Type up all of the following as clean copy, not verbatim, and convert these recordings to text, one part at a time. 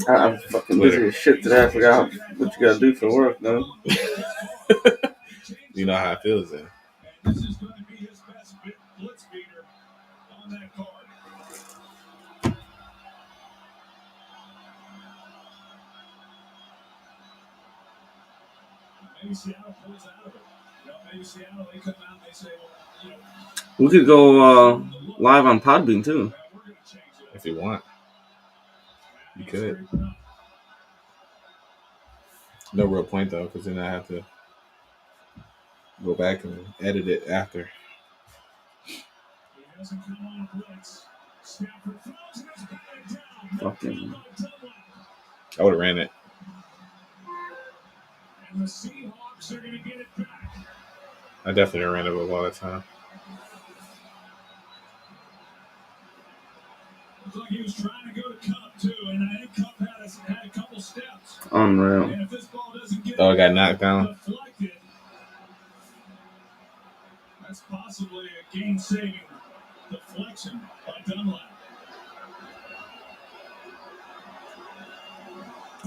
I'm fucking busy as shit today. I forgot what you gotta do for work, though. You know how it feels then. We could go live on Podbean too. If you want, you could. No real point though, because then I have to go back and edit it after. Fucking. I would have ran it. I definitely ran it a lot of time. Unreal. Oh, I got knocked down. That's possibly a game-saving deflection by Dunlap.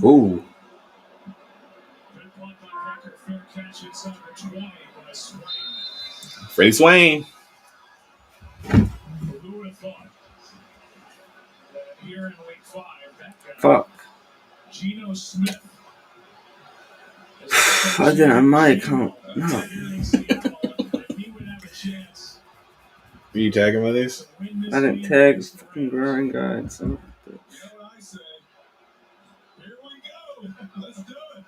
Ooh. Freddie Swain. Who would have thought that here in week 5, that guy, Fuck. Geno Smith. I didn't my account. No. He would have a chance. Are you tagging with this? I didn't tag this fucking grind guide. So. You know what I said? Here we go. Let's do it.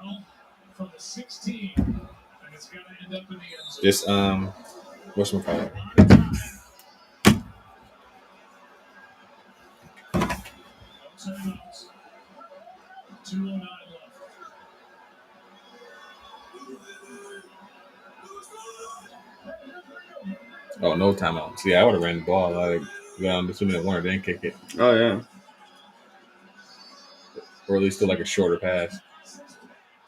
Well, from the 16, and it's got to end up in the end zone. Just whatchamacallit? No timeouts. 2:09 left. Oh, no timeout. See, I would have ran the ball. Like, got on the 2-minute warner, then kick it. Oh yeah. Or at least do like a shorter pass.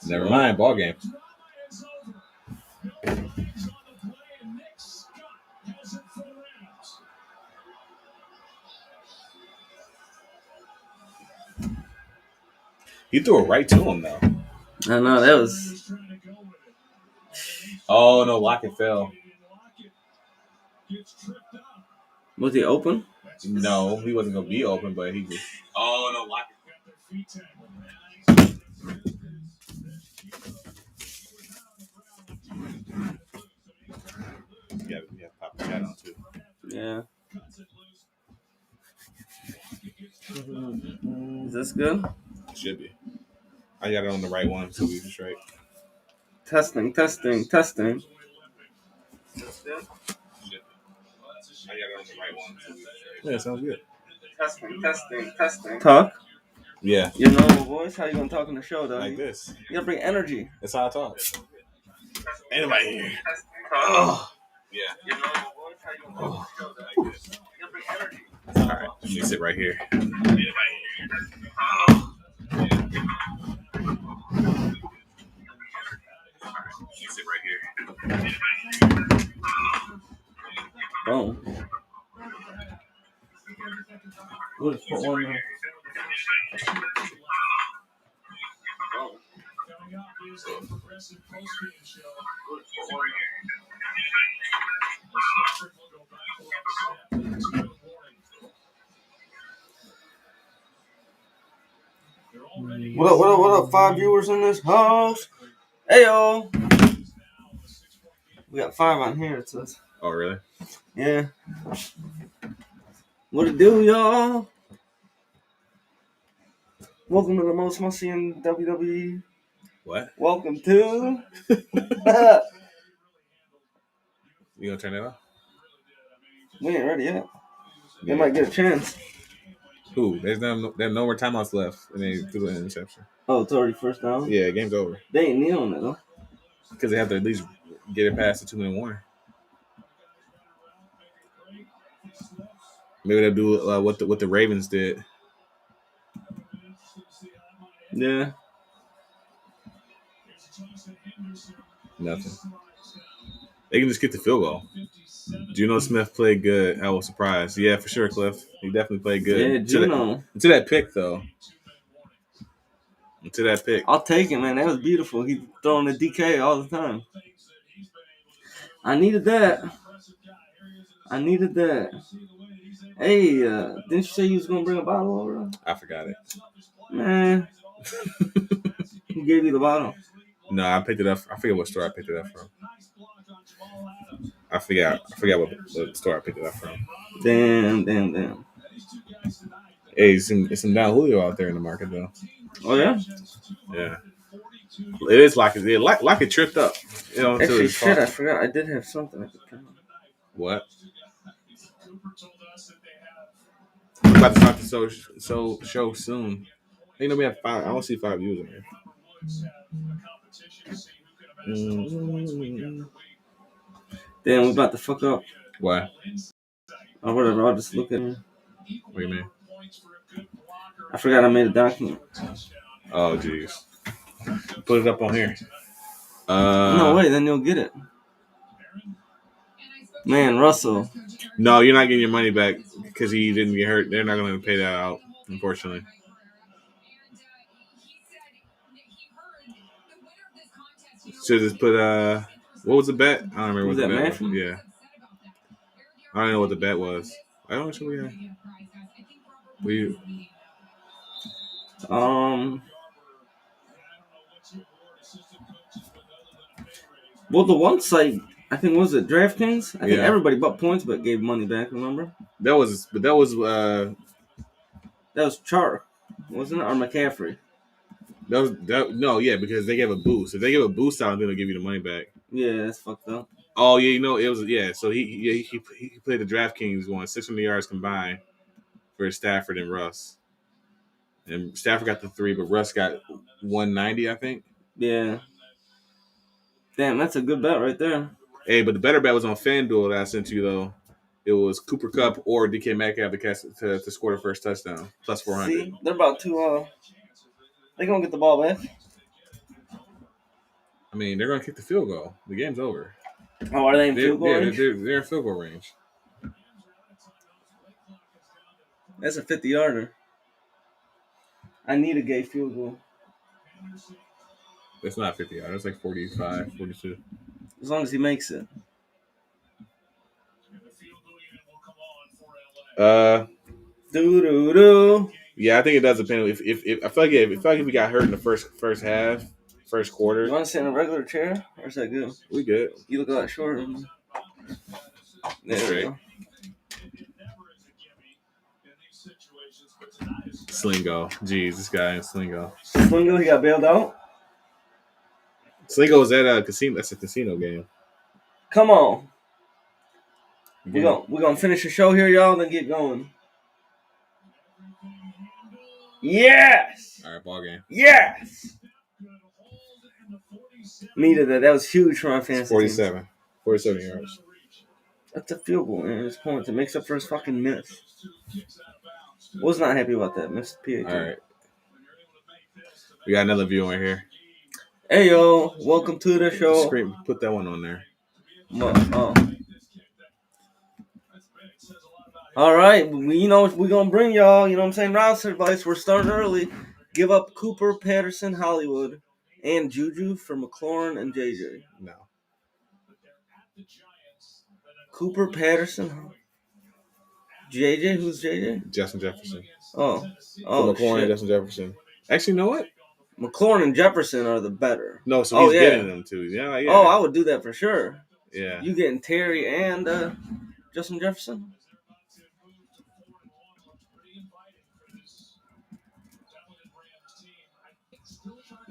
Never mind, ball game. He threw it right to him, though. I know, that was. Oh, no, Lockett fell. Was he open? No, he wasn't going to be open, but he just. Oh, no, Lockett. Yeah, pop the chat on too. Yeah. Is this good? Should be. I got it on the right one, so we straight. Testing. Should be. I got it on the right one, so we straight. Yeah, sounds good. Testing. Talk? Yeah. Your normal voice? How you gonna talk on the show, though? Like this. You gotta bring energy. That's how I talk. Anybody here? Oh. Yeah. Your normal voice? How you gonna talk on the show, though? Like this. You gotta bring energy. Alright, let me sit right here. Anybody here? Oh. Let me sit right here. Boom. We'll just put one there. Coming up is the Progressive Postgame Show. Stafford will go back. We'll have a snap in the 2 in the morning. What up, 5 viewers in this house? Heyo! We got 5 on here, it says. Oh, really? Yeah. What it do, y'all? Welcome to the most must-see in WWE. What? Welcome to... You gonna turn it off? We ain't ready yet. They might get a chance. Who? There's no more timeouts left, and they threw an interception. Oh, it's already first down? Yeah, game's over. They ain't kneeling it, though. Because they have to at least get it past the 2-minute warning. Maybe they'll do what the Ravens did. Yeah. Nothing. They can just get the field goal. Juno Smith played good. I was surprised. Yeah, for sure, Cliff. He definitely played good. Yeah, Juno. To that pick, though. To that pick. I'll take it, man. That was beautiful. He's throwing the DK all the time. I needed that. Hey, didn't you say you was going to bring a bottle over? I forgot it. Man. Who gave you the bottle? No, I picked it up. I forget what store I picked it up from. I forgot what store I picked it up from. Damn. Hey, it's some Don Julio out there in the market, though. Oh, yeah? Yeah. It is like it tripped up. You know, actually, shit, I forgot. I did have something I could turn on. What? I'm about to start the show soon. You know, we have 5. I don't see 5 views in here. Damn, we about to fuck up. Why? Or whatever. I'll just look at it. What do you mean? I forgot I made a document. Oh, jeez. Put it up on here. No way, then you'll get it. Man, Russell. No, you're not getting your money back because he didn't get hurt. They're not going to pay that out, unfortunately. Should just put what was the bet? I don't remember what the bet was. Yeah. I don't know what the bet was. I don't know what we have. Well, the one site, I think, was it DraftKings? I think everybody bought points but gave money back, remember? That was Chark, wasn't it? Or McCaffrey? Because they gave a boost. If they give a boost out, then they'll give you the money back. Yeah, that's fucked up. Oh yeah, it was So he played the DraftKings one 600 yards combined for Stafford and Russ, and Stafford got the 3, but Russ got 190, I think. Yeah. Damn, that's a good bet right there. Hey, but the better bet was on FanDuel that I sent you though. It was Cooper Kupp or DK Metcalf to score the first touchdown plus 400. See, they're about to they're gonna get the ball back. I mean, they're gonna kick the field goal. The game's over. Oh, are they in field goal range? They're in field goal range. That's a 50-yarder. I need a gay field goal. It's not 50 yards. It's like 45, 42. As long as he makes it. Yeah, I think it does depend. If I feel like if we got hurt in the first half, first quarter. You want to sit in a regular chair, or is that good? We good. You look a lot shorter. There we go. Slingo. Jeez, this guy in Slingo. Slingo, he got bailed out? Slingo was at a casino. That's a casino game. Come on. We're gonna finish the show here, y'all, then get going. Yes! All right, ball game. Yes! Needed that. That was huge for my fantasy 47 yards. That's a field goal, man. It's points. It makes up for his fucking miss. Was not happy about that. Missed PAT. All right. We got another view in here. Hey, yo. Welcome to the show. Put that one on there. All right. You know what we're going to bring y'all. You know what I'm saying? Roster advice. We're starting early. Give up Cooper, Patterson, Hollywood, and Juju for McLaurin and JJ. No. Cooper, Patterson, JJ. Who's JJ? Justin Jefferson. Oh, McLaurin and Justin Jefferson. Actually, you know what? McLaurin and Jefferson are the better. No, so he's getting them too. Yeah. Oh, I would do that for sure. Yeah. You getting Terry and Justin Jefferson?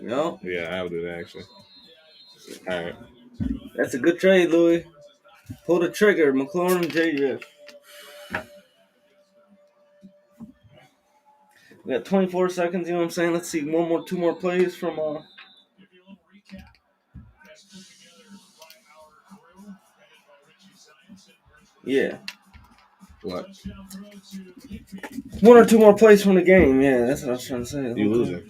No. Yeah, I would do that actually. All right. That's a good trade, Louis. Pull the trigger, McLaurin and JJ. We got 24 seconds, you know what I'm saying? Let's see, two more plays from Yeah. What? 1 or 2 more plays from the game, yeah, that's what I was trying to say. You losing.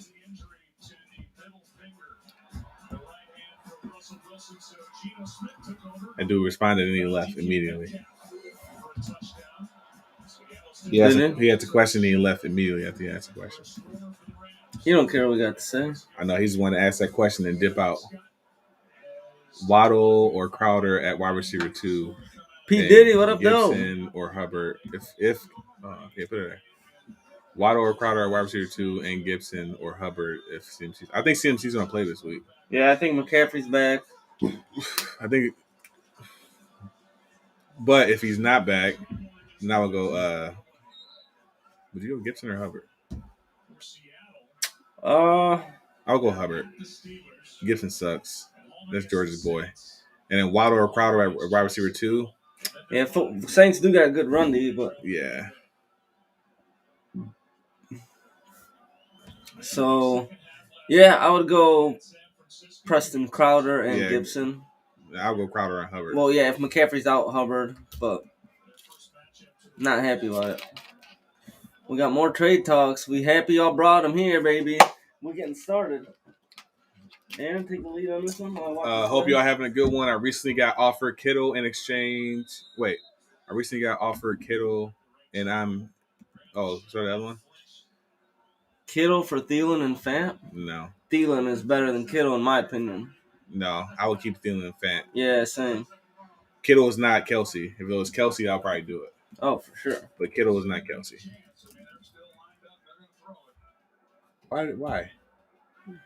That dude responded and he left immediately. He had to question and he left immediately after he asked the question. You don't care what we got to say. I know he's the one to ask that question and dip out. Waddle or Crowder at wide receiver 2. P. Diddy, what up, though? Gibson or Hubbard. If okay, put it there. Waddle or Crowder at wide receiver 2 and Gibson or Hubbard if CMC. I think CMC's gonna play this week. Yeah, I think McCaffrey's back. I think, but if he's not back, now we'll go. Would you go Gibson or Hubbard? I'll go Hubbard. Gibson sucks. That's George's boy. And then Waddle or Crowder at wide receiver 2. Yeah, Saints do got a good run, dude, but yeah. So, yeah, I would go Preston Crowder and Gibson. I'll go Crowder and Hubbard. Well, yeah, if McCaffrey's out, Hubbard, but not happy about it. We got more trade talks. We happy y'all brought them here, baby. We're getting started. Aaron, take the lead on this one. Hope y'all having a good one. I recently got offered Kittle in exchange. Wait, I recently got offered Kittle, and I'm. Oh, sorry, the other one. Kittle for Thielen and Fant? No. Thielen is better than Kittle, in my opinion. No, I would keep Thielen and Fant. Yeah, same. Kittle is not Kelsey. If it was Kelsey, I'll probably do it. Oh, for sure. But Kittle is not Kelsey. Why?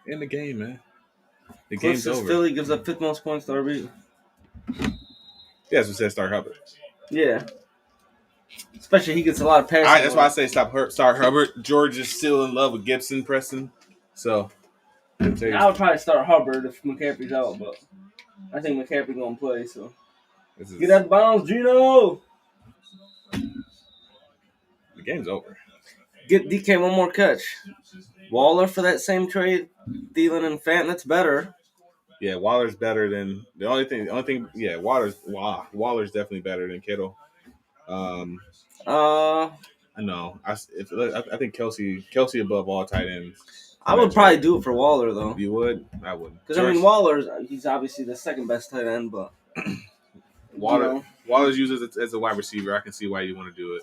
In the game, man. The game's over. Philly gives up 5th most points to RB. Yeah, that's what says start Hubbard. Yeah. Especially he gets a lot of passes. All right, that's why I say start Hubbard. George is still in love with Gibson, Preston. So I would probably start Hubbard if McCaffrey's out, but I think McCaffrey's gonna play. So get out of bounds, Gino. The game's over. Get DK one more catch. Waller for that same trade. Thielen and Fant. That's better. Yeah, Waller's better than the only thing. Yeah, Waller's definitely better than Kittle. I know. I think Kelsey above all tight ends. I would probably do it for Waller though. You would? I wouldn't. Because he's obviously the second best tight end, but Waller's used as a wide receiver. I can see why you want to do it.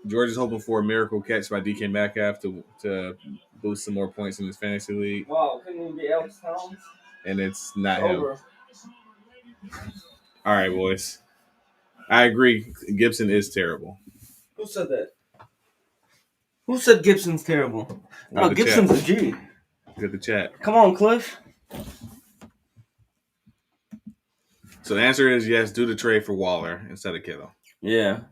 George is hoping for a miracle catch by DK Metcalf to boost some more points in his fantasy league. Wow, couldn't even be Alex Towns? And it's not him. All right, boys. I agree. Gibson is terrible. Who said that? Who said Gibson's terrible? No, Gibson's a G. Look at the chat. Come on, Cliff. So the answer is yes, do the trade for Waller instead of Kittle. Yeah.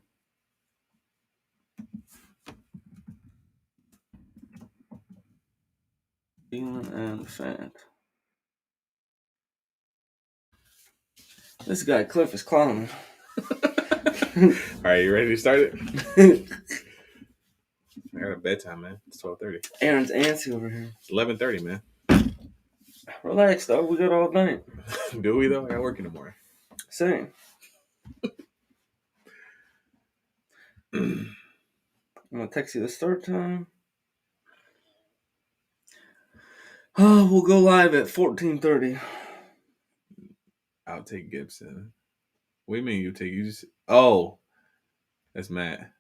Thielen and Fant. This guy, Cliff, is clowning. All right, you ready to start it? I got a bedtime, man. It's 12:30. Aaron's antsy over here. It's 11:30, man. Relax, dog. We got all night. Do we, though? I got work in the morning. Same. I'm going to text you the start time. Oh, we'll go live at 14:30. I'll take Gibson. What do you mean you take? You just that's Matt.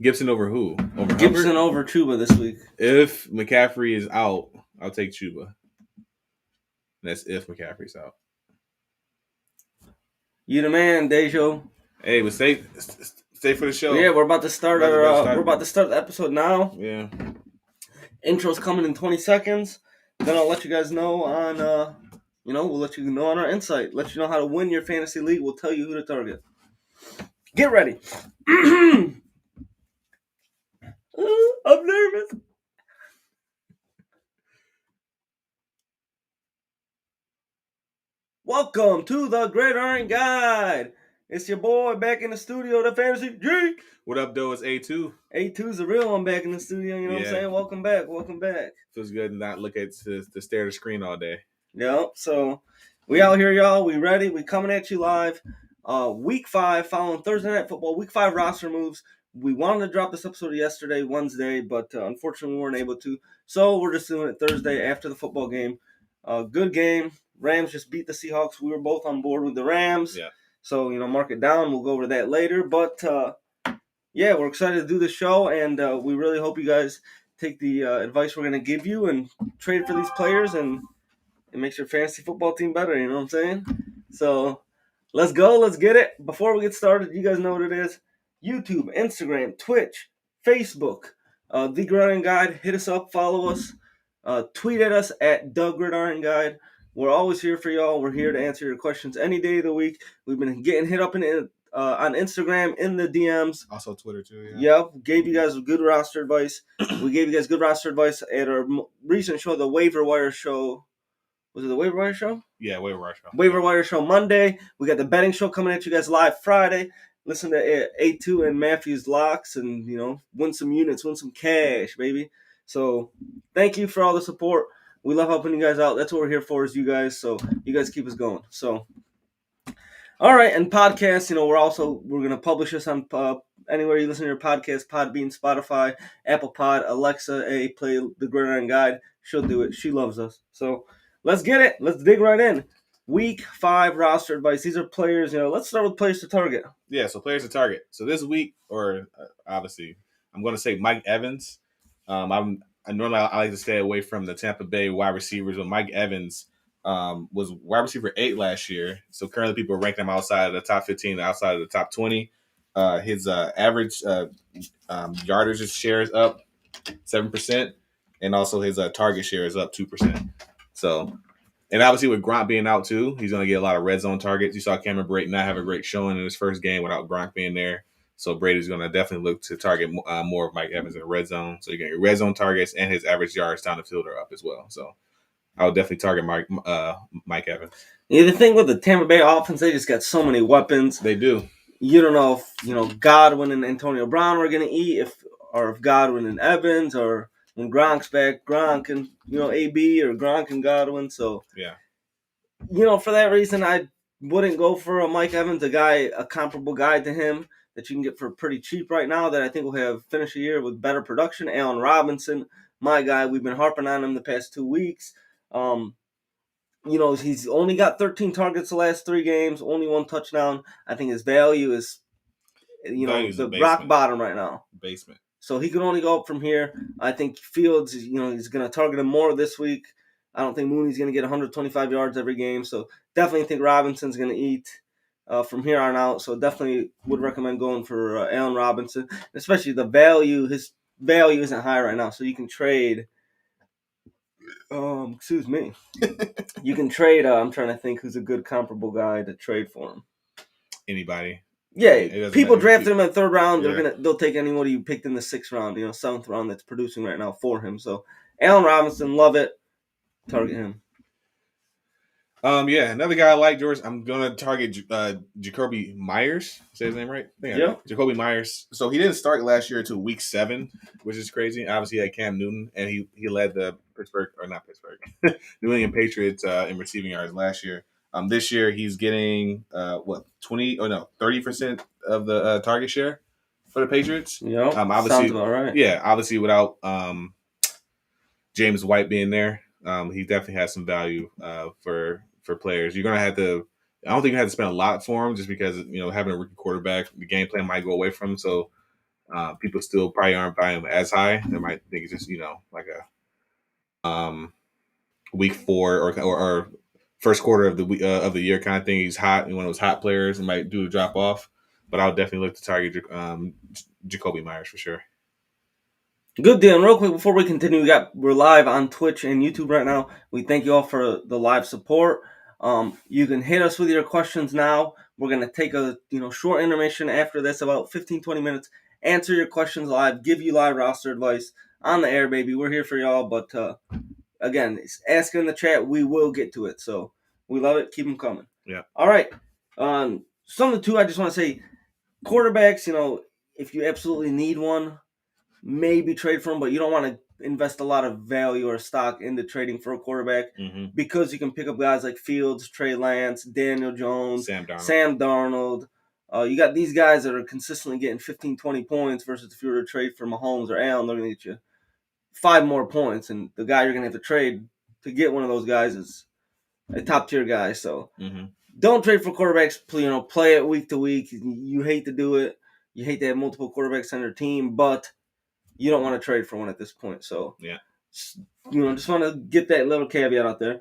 Gibson over who? Over Gibson Hubbard? over Chuba this week. If McCaffrey is out, I'll take Chuba. That's if McCaffrey's out. You the man, Dejo. Hey, but stay for the show. Yeah, we're about to start we're about to start the episode now. Yeah. Intro's coming in 20 seconds. Then I'll let you guys know on we'll let you know on our insight. Let you know how to win your fantasy league. We'll tell you who to target. Get ready. I'm nervous. Welcome to the Gridiron Guide. It's your boy back in the studio, the Fantasy G. What up, though? It's A2. A2's the real one back in the studio. You know what I'm saying? Welcome back. Welcome back. Feels good to not look at to stare at the screen all day. Yep. So we out here, y'all. We ready. We coming at you live. Week 5, following Thursday Night Football. Week 5 roster moves. We wanted to drop this episode yesterday, Wednesday, but unfortunately we weren't able to. So we're just doing it Thursday after the football game. Good game. Rams just beat the Seahawks. We were both on board with the Rams. Yeah. So, mark it down. We'll go over that later. But, yeah, we're excited to do this show, and we really hope you guys take the advice we're going to give you and trade for these players, and it makes your fantasy football team better, you know what I'm saying? So let's go. Let's get it. Before we get started, you guys know what it is. YouTube, Instagram, Twitch, Facebook, The Gridiron Guide. Hit us up. Follow us. Tweet at us at The Gridiron Guide. We're always here for y'all. We're here to answer your questions any day of the week. We've been getting hit up on Instagram in the DMs. Also Twitter too. Yeah. Yep. Gave you guys good roster advice. We gave you guys good roster advice at our recent show, the Waiver Wire Show. Was it the Waiver Wire Show? Yeah, Waiver Wire Show. Waiver Wire Show Monday. We got the betting show coming at you guys live Friday. Listen to A2 and Matthew's locks and, win some units, win some cash, baby. So thank you for all the support. We love helping you guys out. That's what we're here for is you guys. So you guys keep us going. So, all right. And podcasts, we're going to publish this on anywhere you listen to your podcast, Podbean, Spotify, Apple Pod, Alexa, play the Gridiron Guide. She'll do it. She loves us. So let's get it. Let's dig right in. Week 5 roster advice. These are players, let's start with players to target. Yeah, so players to target. So this week, or obviously, I'm going to say Mike Evans. I normally like to stay away from the Tampa Bay wide receivers, but Mike Evans was wide receiver 8 last year. So currently people are ranking him outside of the top 15, outside of the top 20. His average yardage share is up 7%, and also his target share is up 2%. So, and obviously with Gronk being out too, he's going to get a lot of red zone targets. You saw Cameron Brate not have a great showing in his first game without Gronk being there. So Brady's going to definitely look to target more of Mike Evans in the red zone. So you get your red zone targets, and his average yards down the field are up as well. So I would definitely target Mike Evans. Yeah, the thing with the Tampa Bay offense, they just got so many weapons. They do. You don't know if Godwin and Antonio Brown are going to eat, or if Godwin and Evans, or when Gronk's back, Gronk and AB, or Gronk and Godwin. So yeah, for that reason, I wouldn't go for a Mike Evans, a comparable guy to him that you can get for pretty cheap right now that I think will have finished the year with better production. Allen Robinson, my guy, we've been harping on him the past 2 weeks. He's only got 13 targets the last 3 games, only 1 touchdown. I think his value is, the rock bottom right now. Basement. So he can only go up from here. I think Fields, he's going to target him more this week. I don't think Mooney's going to get 125 yards every game. So definitely think Robinson's going to eat from here on out. So definitely would recommend going for Allen Robinson, especially the value. His value isn't high right now, so you can trade. Excuse me. You can trade. I'm trying to think who's a good comparable guy to trade for him. Anybody. Yeah, people drafted him in the 3rd round. They'll take anyone you picked in the 6th round, 7th round that's producing right now for him. So Allen Robinson, love it. Target him. Yeah, another guy I like, George. I'm gonna target Jacoby Myers. Say his name right? Yeah. Jacoby Myers. So he didn't start last year until week 7, which is crazy. Obviously, he had Cam Newton, and he led the New England Patriots in receiving yards last year. This year he's getting 30% of the target share for the Patriots. Yeah, obviously, sounds about right. Yeah, obviously without James White being there, he definitely has some value for players. You're gonna have to. I don't think you have to spend a lot for him, just because having a rookie quarterback, the game plan might go away from him. So people still probably aren't buying him as high. They might think it's just like a week 4 or first quarter of the year kind of thing. He's hot, and one of those hot players, and might do a drop off. But I'll definitely look to target Jacoby Myers for sure. Good deal. And real quick before we continue, we're live on Twitch and YouTube right now. We thank you all for the live support. You can hit us with your questions now. We're going to take a short intermission after this, about 15-20 minutes. Answer your questions live, give you live roster advice on the air, baby. We're here for y'all. But again, ask in the chat. We will get to it. So we love it. Keep them coming. Yeah. All right. Some of the two, I just want to say, quarterbacks, if you absolutely need one, maybe trade for him, but you don't want to invest a lot of value or stock into trading for a quarterback because you can pick up guys like Fields, Trey Lance, Daniel Jones, Sam Darnold. You got these guys that are consistently getting 15, 20 points versus if you were to trade for Mahomes or Allen, they're going to get you 5 more points. And the guy you're going to have to trade to get one of those guys is a top-tier guy. So don't trade for quarterbacks. Play it week to week. You hate to do it. You hate to have multiple quarterbacks on your team, but you don't want to trade for one at this point. So, just want to get that little caveat out there.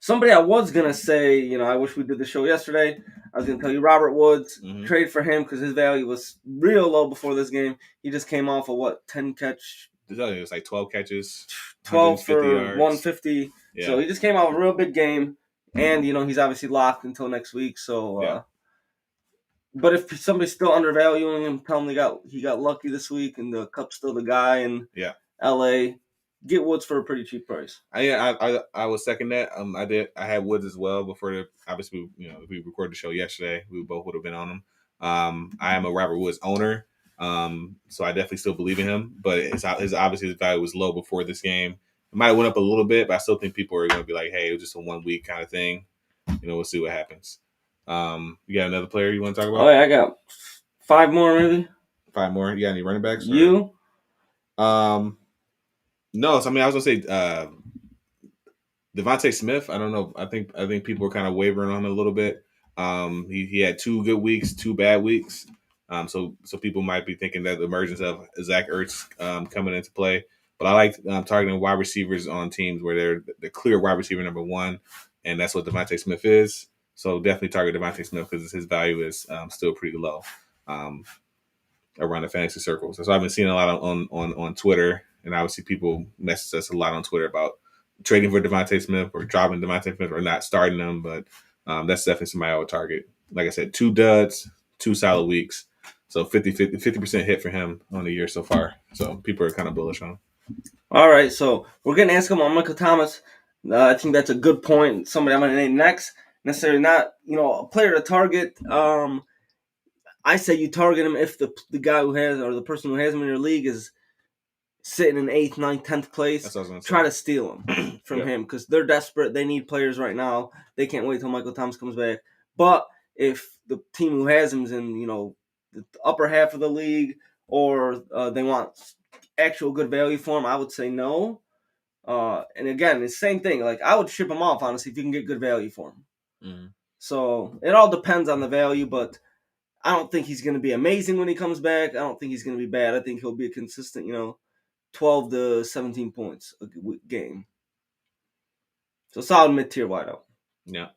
Somebody I was going to say, I wish we did the show yesterday. I was going to tell you Robert Woods, trade for him because his value was real low before this game. He just came off of 10 catch? It was like 12 catches. 12 for yards. 150. Yeah. So he just came off a real big game. And, he's obviously locked until next week. So, but if somebody's still undervaluing him, tell him he got lucky this week and the Cup's still the guy in LA. Get Woods for a pretty cheap price. I would second that. I had Woods as well before obviously if we recorded the show yesterday, we both would have been on him. I am a Robert Woods owner, so I definitely still believe in him. But his value was low before this game. It might have went up a little bit, but I still think people are going to be like, hey, it was just a 1 week kind of thing. We'll see what happens. You got another player you want to talk about? Oh yeah, I got 5 more maybe. 5 more. You got any running backs? You? No, so I was gonna say Devontae Smith. I don't know. I think people were kind of wavering on him a little bit. He had 2 good weeks, 2 bad weeks. So people might be thinking that the emergence of Zach Ertz coming into play. But I like targeting wide receivers on teams where they're the clear wide receiver number 1, and that's what Devontae Smith is. So definitely target Devontae Smith because his value is still pretty low around the fantasy circles. So I've been seeing a lot on Twitter. And obviously, people message us a lot on Twitter about trading for Devontae Smith or dropping Devontae Smith or not starting him. But that's definitely somebody I would target. Like I said, 2 duds, 2 solid weeks. So 50% hit for him on the year so far. So people are kind of bullish on him. All right. So we're going to ask him on Michael Thomas. I think that's a good point. Somebody I'm going to name next. Necessarily not, a player to target. I say you target him if the guy who has or the person who has him in your league is sitting in 8th, 9th, 10th place. Try to steal him from him because they're desperate. They need players right now. They can't wait till Michael Thomas comes back. But if the team who has him is in, the upper half of the league or they want actual good value for him, I would say no. And again, it's the same thing. Like I would ship him off, honestly, if you can get good value for him. So it all depends on the value, but I don't think he's going to be amazing when he comes back. I don't think he's going to be bad. I think he'll be a consistent, 12 to 17 points a game. So solid mid-tier wideout. Yeah.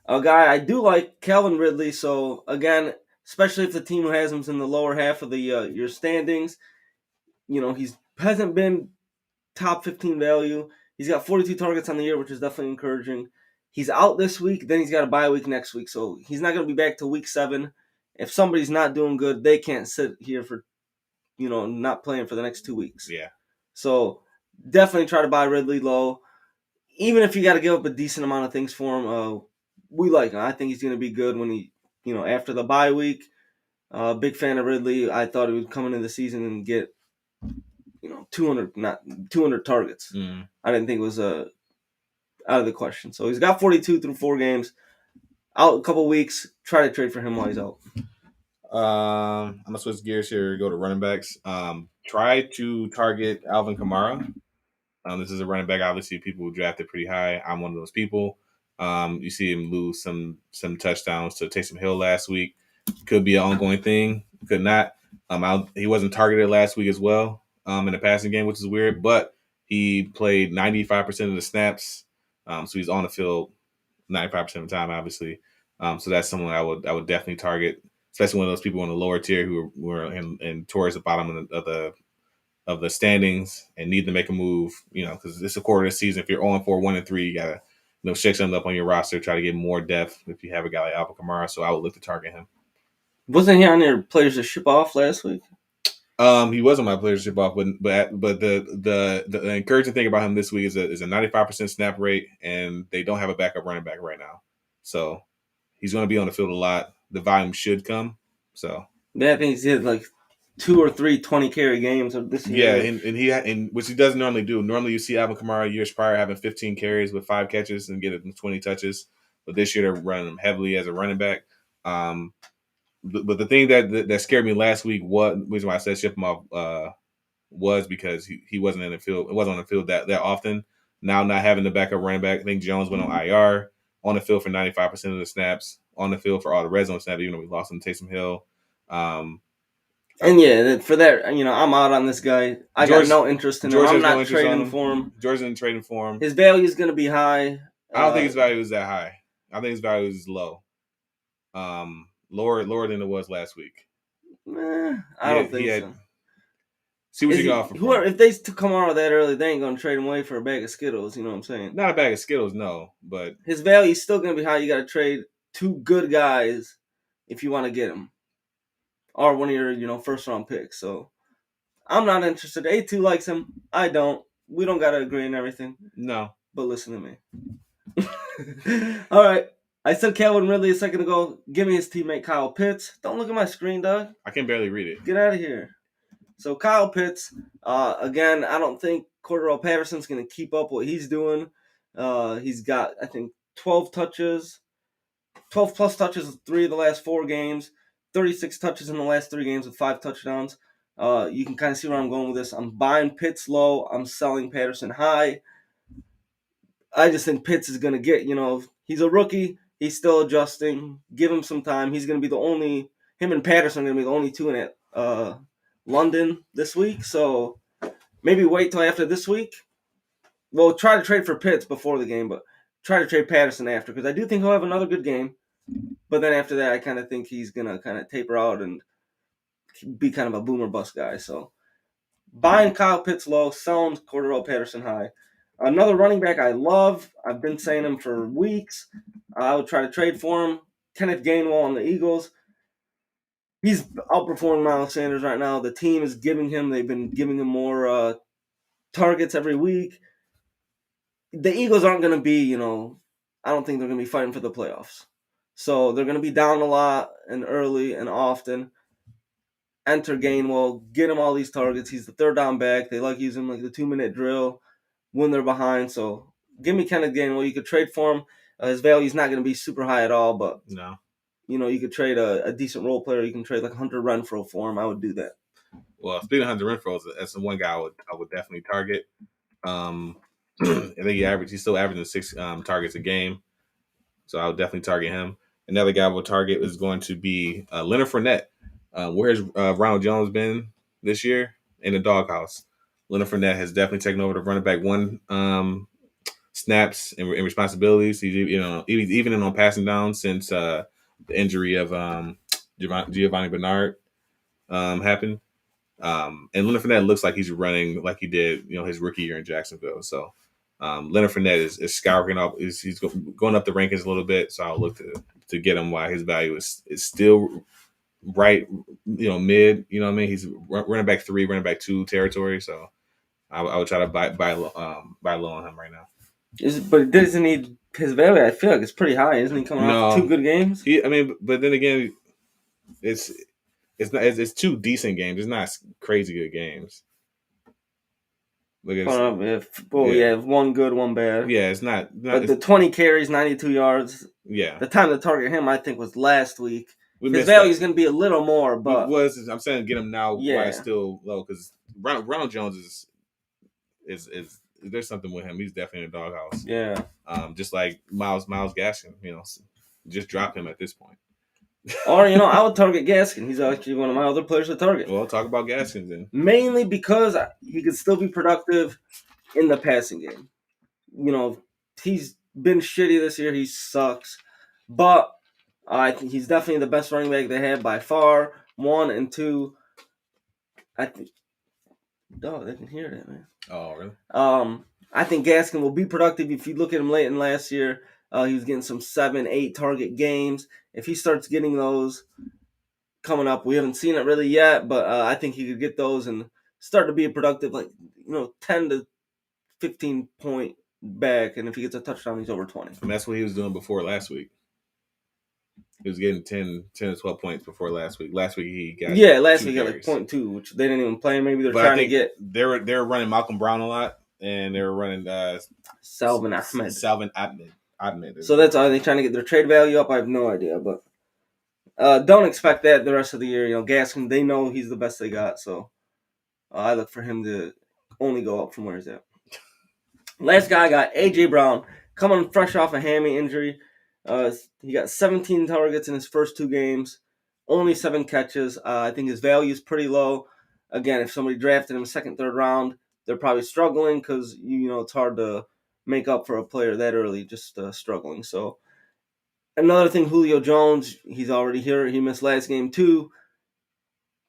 A guy I do like, Calvin Ridley. So again, especially if the team who has him is in the lower half of the your standings, he hasn't been top 15 value. He's got 42 targets on the year, which is definitely encouraging. He's out this week, then he's got a bye week next week. So he's not going to be back till week 7. If somebody's not doing good, they can't sit here for not playing for the next 2 weeks. Yeah. So definitely try to buy Ridley low. Even if you got to give up a decent amount of things for him, we like him. I think he's going to be good when he, after the bye week. Big fan of Ridley. I thought he would come into the season and get, 200 targets. I didn't think it was out of the question. So he's got 42 through 4 games. Out a couple weeks. Try to trade for him while he's out. I'm gonna switch gears here. Go to running backs. Try to target Alvin Kamara. This is a running back. Obviously, people who drafted pretty high. I'm one of those people. You see him lose some touchdowns to Taysom Hill last week. Could be an ongoing thing. Could not. He wasn't targeted last week as well in the passing game, which is weird. But he played 95% of the snaps. So he's on the field 95% of the time, obviously. So that's someone I would definitely target, especially one of those people in the lower tier who were in towards the bottom of the standings and need to make a move. Because it's a quarter of the season. If you're 0-4, 1-3, you gotta shake something up on your roster, try to get more depth. If you have a guy like Alvin Kamara, so I would look to target him. Wasn't he on your players to ship off last week? He wasn't my players to ship off, but the encouraging thing about him this week is a 95% snap rate, and they don't have a backup running back right now, so he's going to be on the field a lot. The volume should come. So yeah, I think he's hit like 2 or 3 20-carry games of this year. Yeah, and which he doesn't normally do. Normally, you see Alvin Kamara years prior having 15 carries with 5 catches and getting 20 touches, but this year they're running him heavily as a running back. But the thing that scared me last week, reason why I said ship him off, was because he wasn't in the field. It wasn't on the field that often. Now not having the backup running back, I think Jones went on IR, on the field for 95% of the snaps, on the field for all the red zone snaps, even though we lost him to Taysom Hill. And yeah, for that, I'm out on this guy. I got no interest in him. I'm not trading for him. George isn't trading for him. His value is going to be high. I don't think his value is that high. I think his value is low. Lower than it was last week. I don't think so. See what you can offer. If they come out that early, they ain't going to trade him away for a bag of Skittles. You know what I'm saying? Not a bag of Skittles, no. But his value is still going to be high. You got to trade 2 good guys if you want to get him, or one of your first round picks. So I'm not interested. A2 likes him. I don't. We don't got to agree on everything. No. But listen to me. All right. I said Calvin Ridley a second ago. Give me his teammate Kyle Pitts. Don't look at my screen, Doug. I can barely read it. Get out of here. So Kyle Pitts, again, I don't think Cordarrelle Patterson's going to keep up what he's doing. He's got, I think, 12 plus touches in 3 of the last 4 games, 36 touches in the last 3 games with 5 touchdowns. You can kind of see where I'm going with this. I'm buying Pitts low. I'm selling Patterson high. I just think Pitts is going to get, he's a rookie. He's still adjusting. Give him some time. He's going to be him and Patterson are going to be the only 2 in it. London this week, so maybe wait till after this week. Well, try to trade for Pitts before the game, but try to trade Patterson after, because I do think he'll have another good game. But then after that, I kind of think he's going to kind of taper out and be kind of a boomer bust guy. So buying Kyle Pitts low, selling Cordarrelle Patterson high. Another running back I love. I've been saying him for weeks. I would try to trade for him. Kenneth Gainwell on the Eagles. He's outperforming Miles Sanders right now. The team is they've been giving him more targets every week. The Eagles aren't going to be, I don't think they're going to be fighting for the playoffs. So they're going to be down a lot and early and often. Enter Gainwell, get him all these targets. He's the 3rd down back. They like using like the 2-minute drill when they're behind. So give me Kenneth Gainwell. You could trade for him. His value is not going to be super high at all, but no. You could trade a decent role player. You can trade like Hunter Renfrow for him. I would do that. Well, speaking of Hunter Renfrow, that's the one guy I would definitely target. I think he's still averaging 6 targets a game, so I would definitely target him. Another guy I would target is going to be Leonard Fournette. Where has Ronald Jones been this year? In the doghouse. Leonard Fournette has definitely taken over the running back 1 snaps and responsibilities. He's even in on passing down since the injury of Giovanni Bernard happened. And Leonard Fournette looks like he's running like he did, his rookie year in Jacksonville. So Leonard Fournette is scouring up. He's going up the rankings a little bit. So I'll look to get him while his value is still right, mid. You know what I mean? He's running back 3, running back 2 territory. So I would try to buy low on him right now. But doesn't he? His value, I feel like it's pretty high, isn't he? Coming off 2 good games. But then again, it's 2 decent games. It's not crazy good games. If 1 good, 1 bad. Yeah, it's not. But the 20 carries, 92 yards. Yeah. The time to target him, I think, was last week. His value is going to be a little more, but I'm saying get him now while it's still low, because Ronald Jones is there's something with him. He's definitely in the doghouse. Yeah. Just like Miles Gaskin, just drop him at this point. Or, I would target Gaskin. He's actually one of my other players to target. Well, talk about Gaskin then. Mainly because he could still be productive in the passing game. He's been shitty this year. He sucks. But I think he's definitely the best running back they have by far. 1 and 2. I think. Dog, they can hear that, man. Oh, really? I think Gaskin will be productive. If you look at him late in last year, he was getting some 7-8 target games. If he starts getting those coming up, we haven't seen it really yet, but I think he could get those and start to be a productive, 10 to 15 point back. And if he gets a touchdown, he's over 20. And that's what he was doing before last week. He was getting 10 to 12 points before last weweek. Last week he got last week he got 0.2, which they didn't even play. Maybe they're trying to get. They were running Malcolm Brown a lot, and they were running Salvin Ahmed. Ahmed. So that's are they trying to get their trade value up? I have no idea, but Don't expect that the rest of the year. Gaskin, they know he's the best they got, so I look for him to only go up from where he's at. Last guy I got A.J. Brown, coming fresh off a hammy injury. He got 17 targets in his first 2 games, only 7 catches. I think his value is pretty low. Again, if somebody drafted him second, third round, they're probably struggling because it's hard to make up for a player that early, just struggling. So another thing, Julio Jones, he's already here. He missed last game too.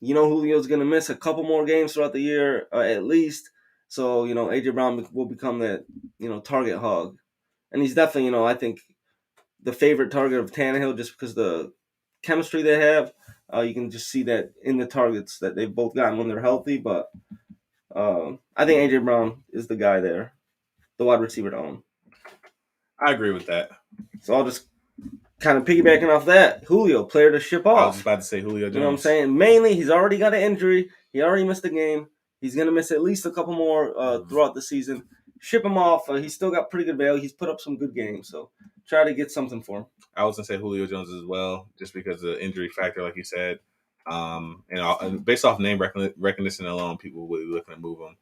Julio's going to miss a couple more games throughout the year at least. So, A.J. Brown will become that, target hog. And he's definitely, I think, the favorite target of Tannehill just because the chemistry they have. You can just see that in the targets that they've both gotten when they're healthy. But I think A.J. Brown is the guy there, the wide receiver to own. I agree with that. So I'll just kind of piggybacking off that, Julio, player to ship off. I was just about to say Julio Jones. You know what I'm saying? Mainly, he's already got an injury. He already missed a game. He's going to miss at least a couple more throughout the season. Ship him off. He's still got pretty good value. He's put up some good games, so try to get something for him. I was going to say Julio Jones as well, just because of the injury factor, like you said. And based off name recognition alone, people will be looking to move him.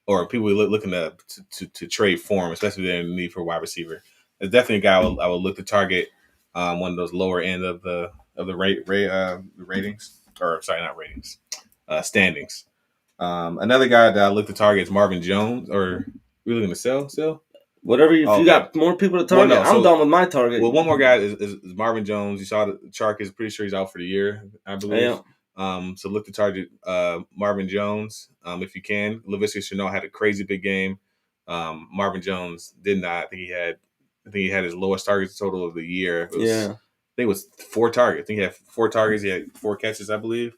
Or people will be looking to trade for him, especially if they're in need for a wide receiver. It's definitely a guy I would look to target. One of those lower end of the ratings, or sorry, not ratings, standings. Another guy that I look to target is Marvin Jones. Or we looking to sell still? Whatever. If you got more people to target, I'm done with my target. Well, one more guy is Marvin Jones. You saw the Chark is pretty sure he's out for the year, I believe. Yeah. So look to target Marvin Jones if you can. Laviska Shenault had a crazy big game. Marvin Jones did not. I think he had his lowest targets total of the year. I think it was 4 targets. I think he had 4 targets. He had 4 catches, I believe.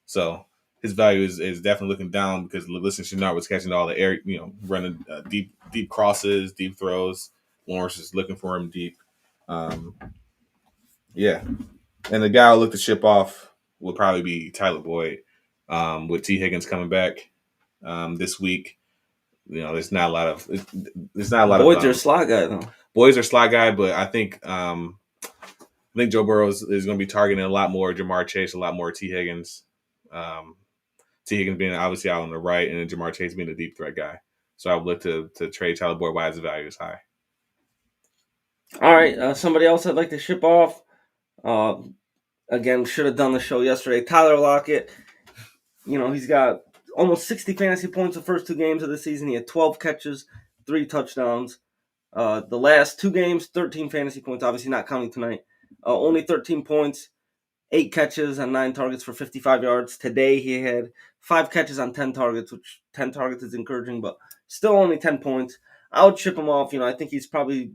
So his value is definitely looking down because Laviska Shenault was catching all the air, running deep crosses, deep throws. Lawrence is looking for him deep. Yeah. And the guy I'll look to ship off will probably be Tyler Boyd. With T. Higgins coming back this week. There's not a lot of Boyd's your slot guy though. Boyd's are slot guy, but I think Joe Burrow is going to be targeting a lot more Jamar Chase, a lot more T. Higgins. T. Higgins being obviously out on the right, and then Jamar Chase being a deep threat guy. So I would look to trade Tyler Boyd while his value is high. All right, somebody else I'd like to ship off. Again, should have done the show yesterday. Tyler Lockett. He's got almost 60 fantasy points the first 2 games of the season. He had 12 catches, 3 touchdowns. The last 2 games, 13 fantasy points. Obviously not counting tonight. Only 13 points, 8 catches on 9 targets for 55 yards. Today he had 5 catches on 10 targets, which 10 targets is encouraging, but still only 10 points. I would ship him off. I think he's probably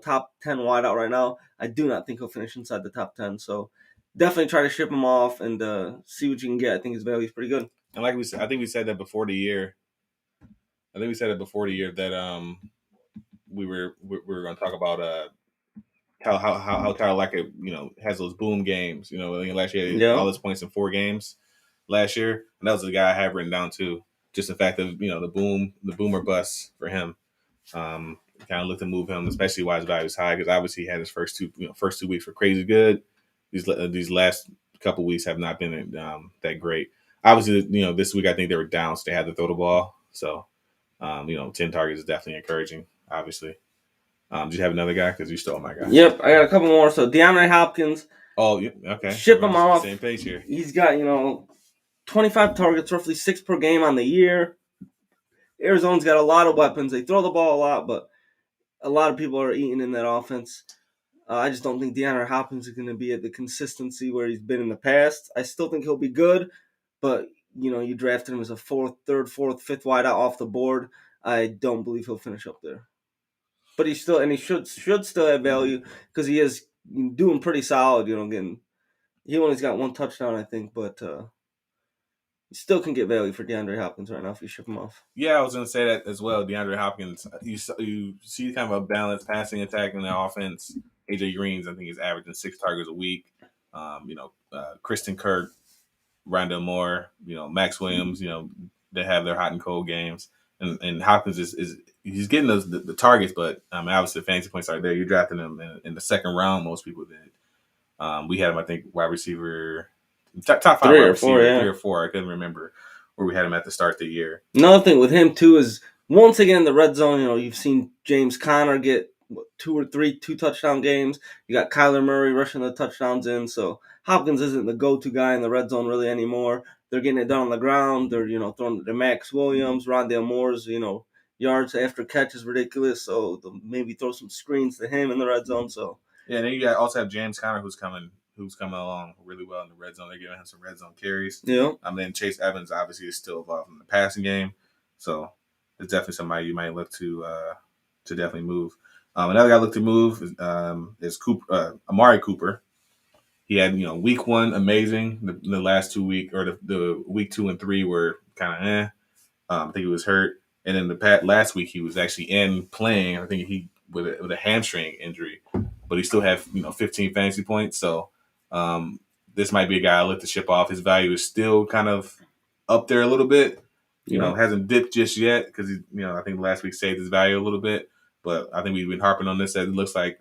top 10 wideout right now. I do not think he'll finish inside the top 10. So definitely try to ship him off and see what you can get. I think his value is pretty good. And like we said, I think we said that before the year. That we were going to talk about how Tyler Lockett has those boom games. Last year he had all his points in 4 games last year, and that was the guy I have written down too. Just the fact of the boom or bust for him. Kind of look to move him, especially while his value is high, because obviously he had his first 2 weeks were crazy good. These last couple weeks have not been that great. Obviously, this week I think they were down, so they had to throw the ball. So, 10 targets is definitely encouraging. Obviously, do you have another guy? Because you stole my guy. Yep, I got a couple more. So DeAndre Hopkins. Oh, yeah, okay. Ship him off. Same page here. He's got 25 targets, roughly 6 per game on the year. Arizona's got a lot of weapons. They throw the ball a lot, but a lot of people are eating in that offense. I just don't think DeAndre Hopkins is going to be at the consistency where he's been in the past. I still think he'll be good, but you drafted him as a 4th, 3rd, 4th, 5th wideout off the board. I don't believe he'll finish up there. But he should still have value because he is doing pretty solid. He only's got 1 touchdown, I think, but you still can get value for DeAndre Hopkins right now if you ship him off. Yeah, I was going to say that as well. DeAndre Hopkins, you see kind of a balanced passing attack in the offense. AJ Green's, I think, is averaging 6 targets a week. Kristen Kirk, Rondell Moore, Max Williams, they have their hot and cold games. And Hopkins is he's getting the targets, but obviously the fantasy points are there. You're drafting him in the 2nd round, most people did. We had him, I think, wide receiver, top 5 3 wide or 4, receiver, yeah. 3 or 4. I couldn't remember where we had him at the start of the year. Another thing with him too is once again in the red zone. You've seen James Conner get 2 or 3 2-touchdown games. You got Kyler Murray rushing the touchdowns in. So Hopkins isn't the go-to guy in the red zone really anymore. They're getting it done on the ground. They're throwing it to Max Williams, Rondale Moore's yards after catch is ridiculous. So they'll maybe throw some screens to him in the red zone. So yeah, and then you also have James Conner who's coming along really well in the red zone. They're giving him some red zone carries. yeah. Then Chase Evans obviously is still involved in the passing game, so it's definitely somebody you might look to definitely move. Another guy I look to move is Amari Cooper. He had week 1 amazing. The last 2 week or the week 2 and 3 were kind of I think he was hurt, and then last week he was actually in playing. I think he with a hamstring injury, but he still had 15 fantasy points. So this might be a guy I look to ship off. His value is still kind of up there a little bit. Hasn't dipped just yet because I think last week saved his value a little bit. But I think we've been harping on this that it looks like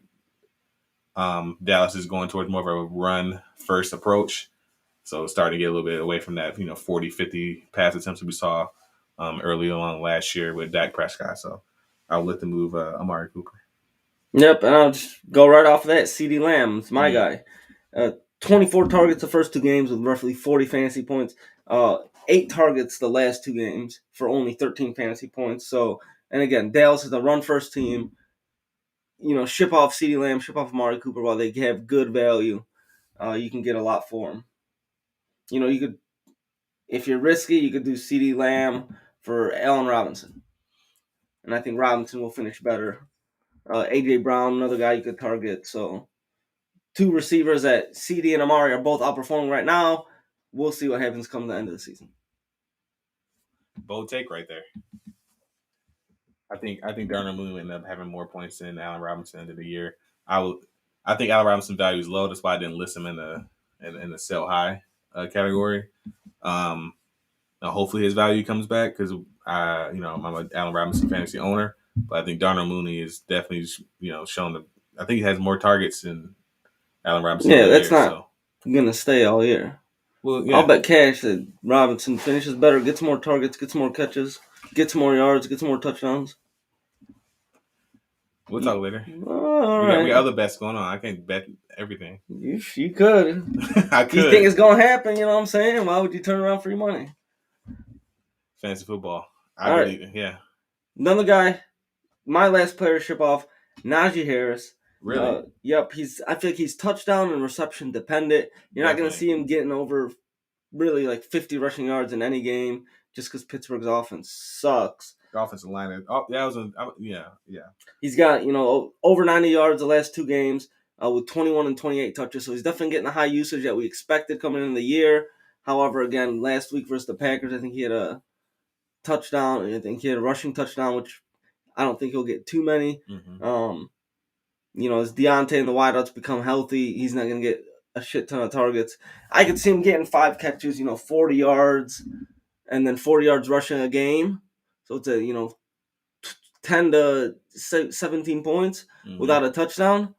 Dallas is going towards more of a run first approach. So it's starting to get a little bit away from that 40, 50 pass attempts that we saw early on last year with Dak Prescott. So I'll let them move Amari Cooper. Yep, and I'll just go right off of that. CeeDee Lamb's my guy. 24 targets the first 2 games with roughly 40 fantasy points. 8 targets the last 2 games for only 13 fantasy points. So, and again, Dallas is a run-first team. Ship off CeeDee Lamb, ship off Amari Cooper while they have good value. You can get a lot for them. You could, if you're risky, you could do CeeDee Lamb for Allen Robinson. And I think Robinson will finish better. A.J. Brown, another guy you could target. So 2 receivers that CeeDee and Amari are both outperforming right now. We'll see what happens come the end of the season. Bold take right there. I think Darnell Mooney will end up having more points than Allen Robinson at the end of the year. I think Allen Robinson's value is low. That's why I didn't list him in the sell high category. Hopefully his value comes back because I'm an Allen Robinson fantasy owner. But I think Darnell Mooney is definitely shown I think he has more targets than Allen Robinson. Yeah, that's not gonna stay all year. Well, yeah. I'll bet cash that Robinson finishes better, gets more targets, gets more catches, gets more yards, gets more touchdowns. We'll talk later. All right. We got other bets going on. I can't bet everything. You could. I could. You think it's gonna happen? You know what I'm saying? Why would you turn around for your money? Fantasy football. All right. Yeah. Another guy. My last player to ship off, Najee Harris. Really? Yep. I feel like he's touchdown and reception dependent. You're not gonna see him getting over really like 50 rushing yards in any game just because Pittsburgh's offense sucks. The offensive line. Yeah. He's got over 90 yards the last 2 games with 21 and 28 touches, so he's definitely getting the high usage that we expected coming in the year. However, again, last week versus the Packers, I think he had a touchdown. I think he had a rushing touchdown, which I don't think he'll get too many. Mm-hmm. As Deontay and the wideouts become healthy, he's not going to get a shit ton of targets. I could see him getting 5 catches, 40 yards, and then 40 yards rushing a game. So it's a 10 to 17 points without a touchdown.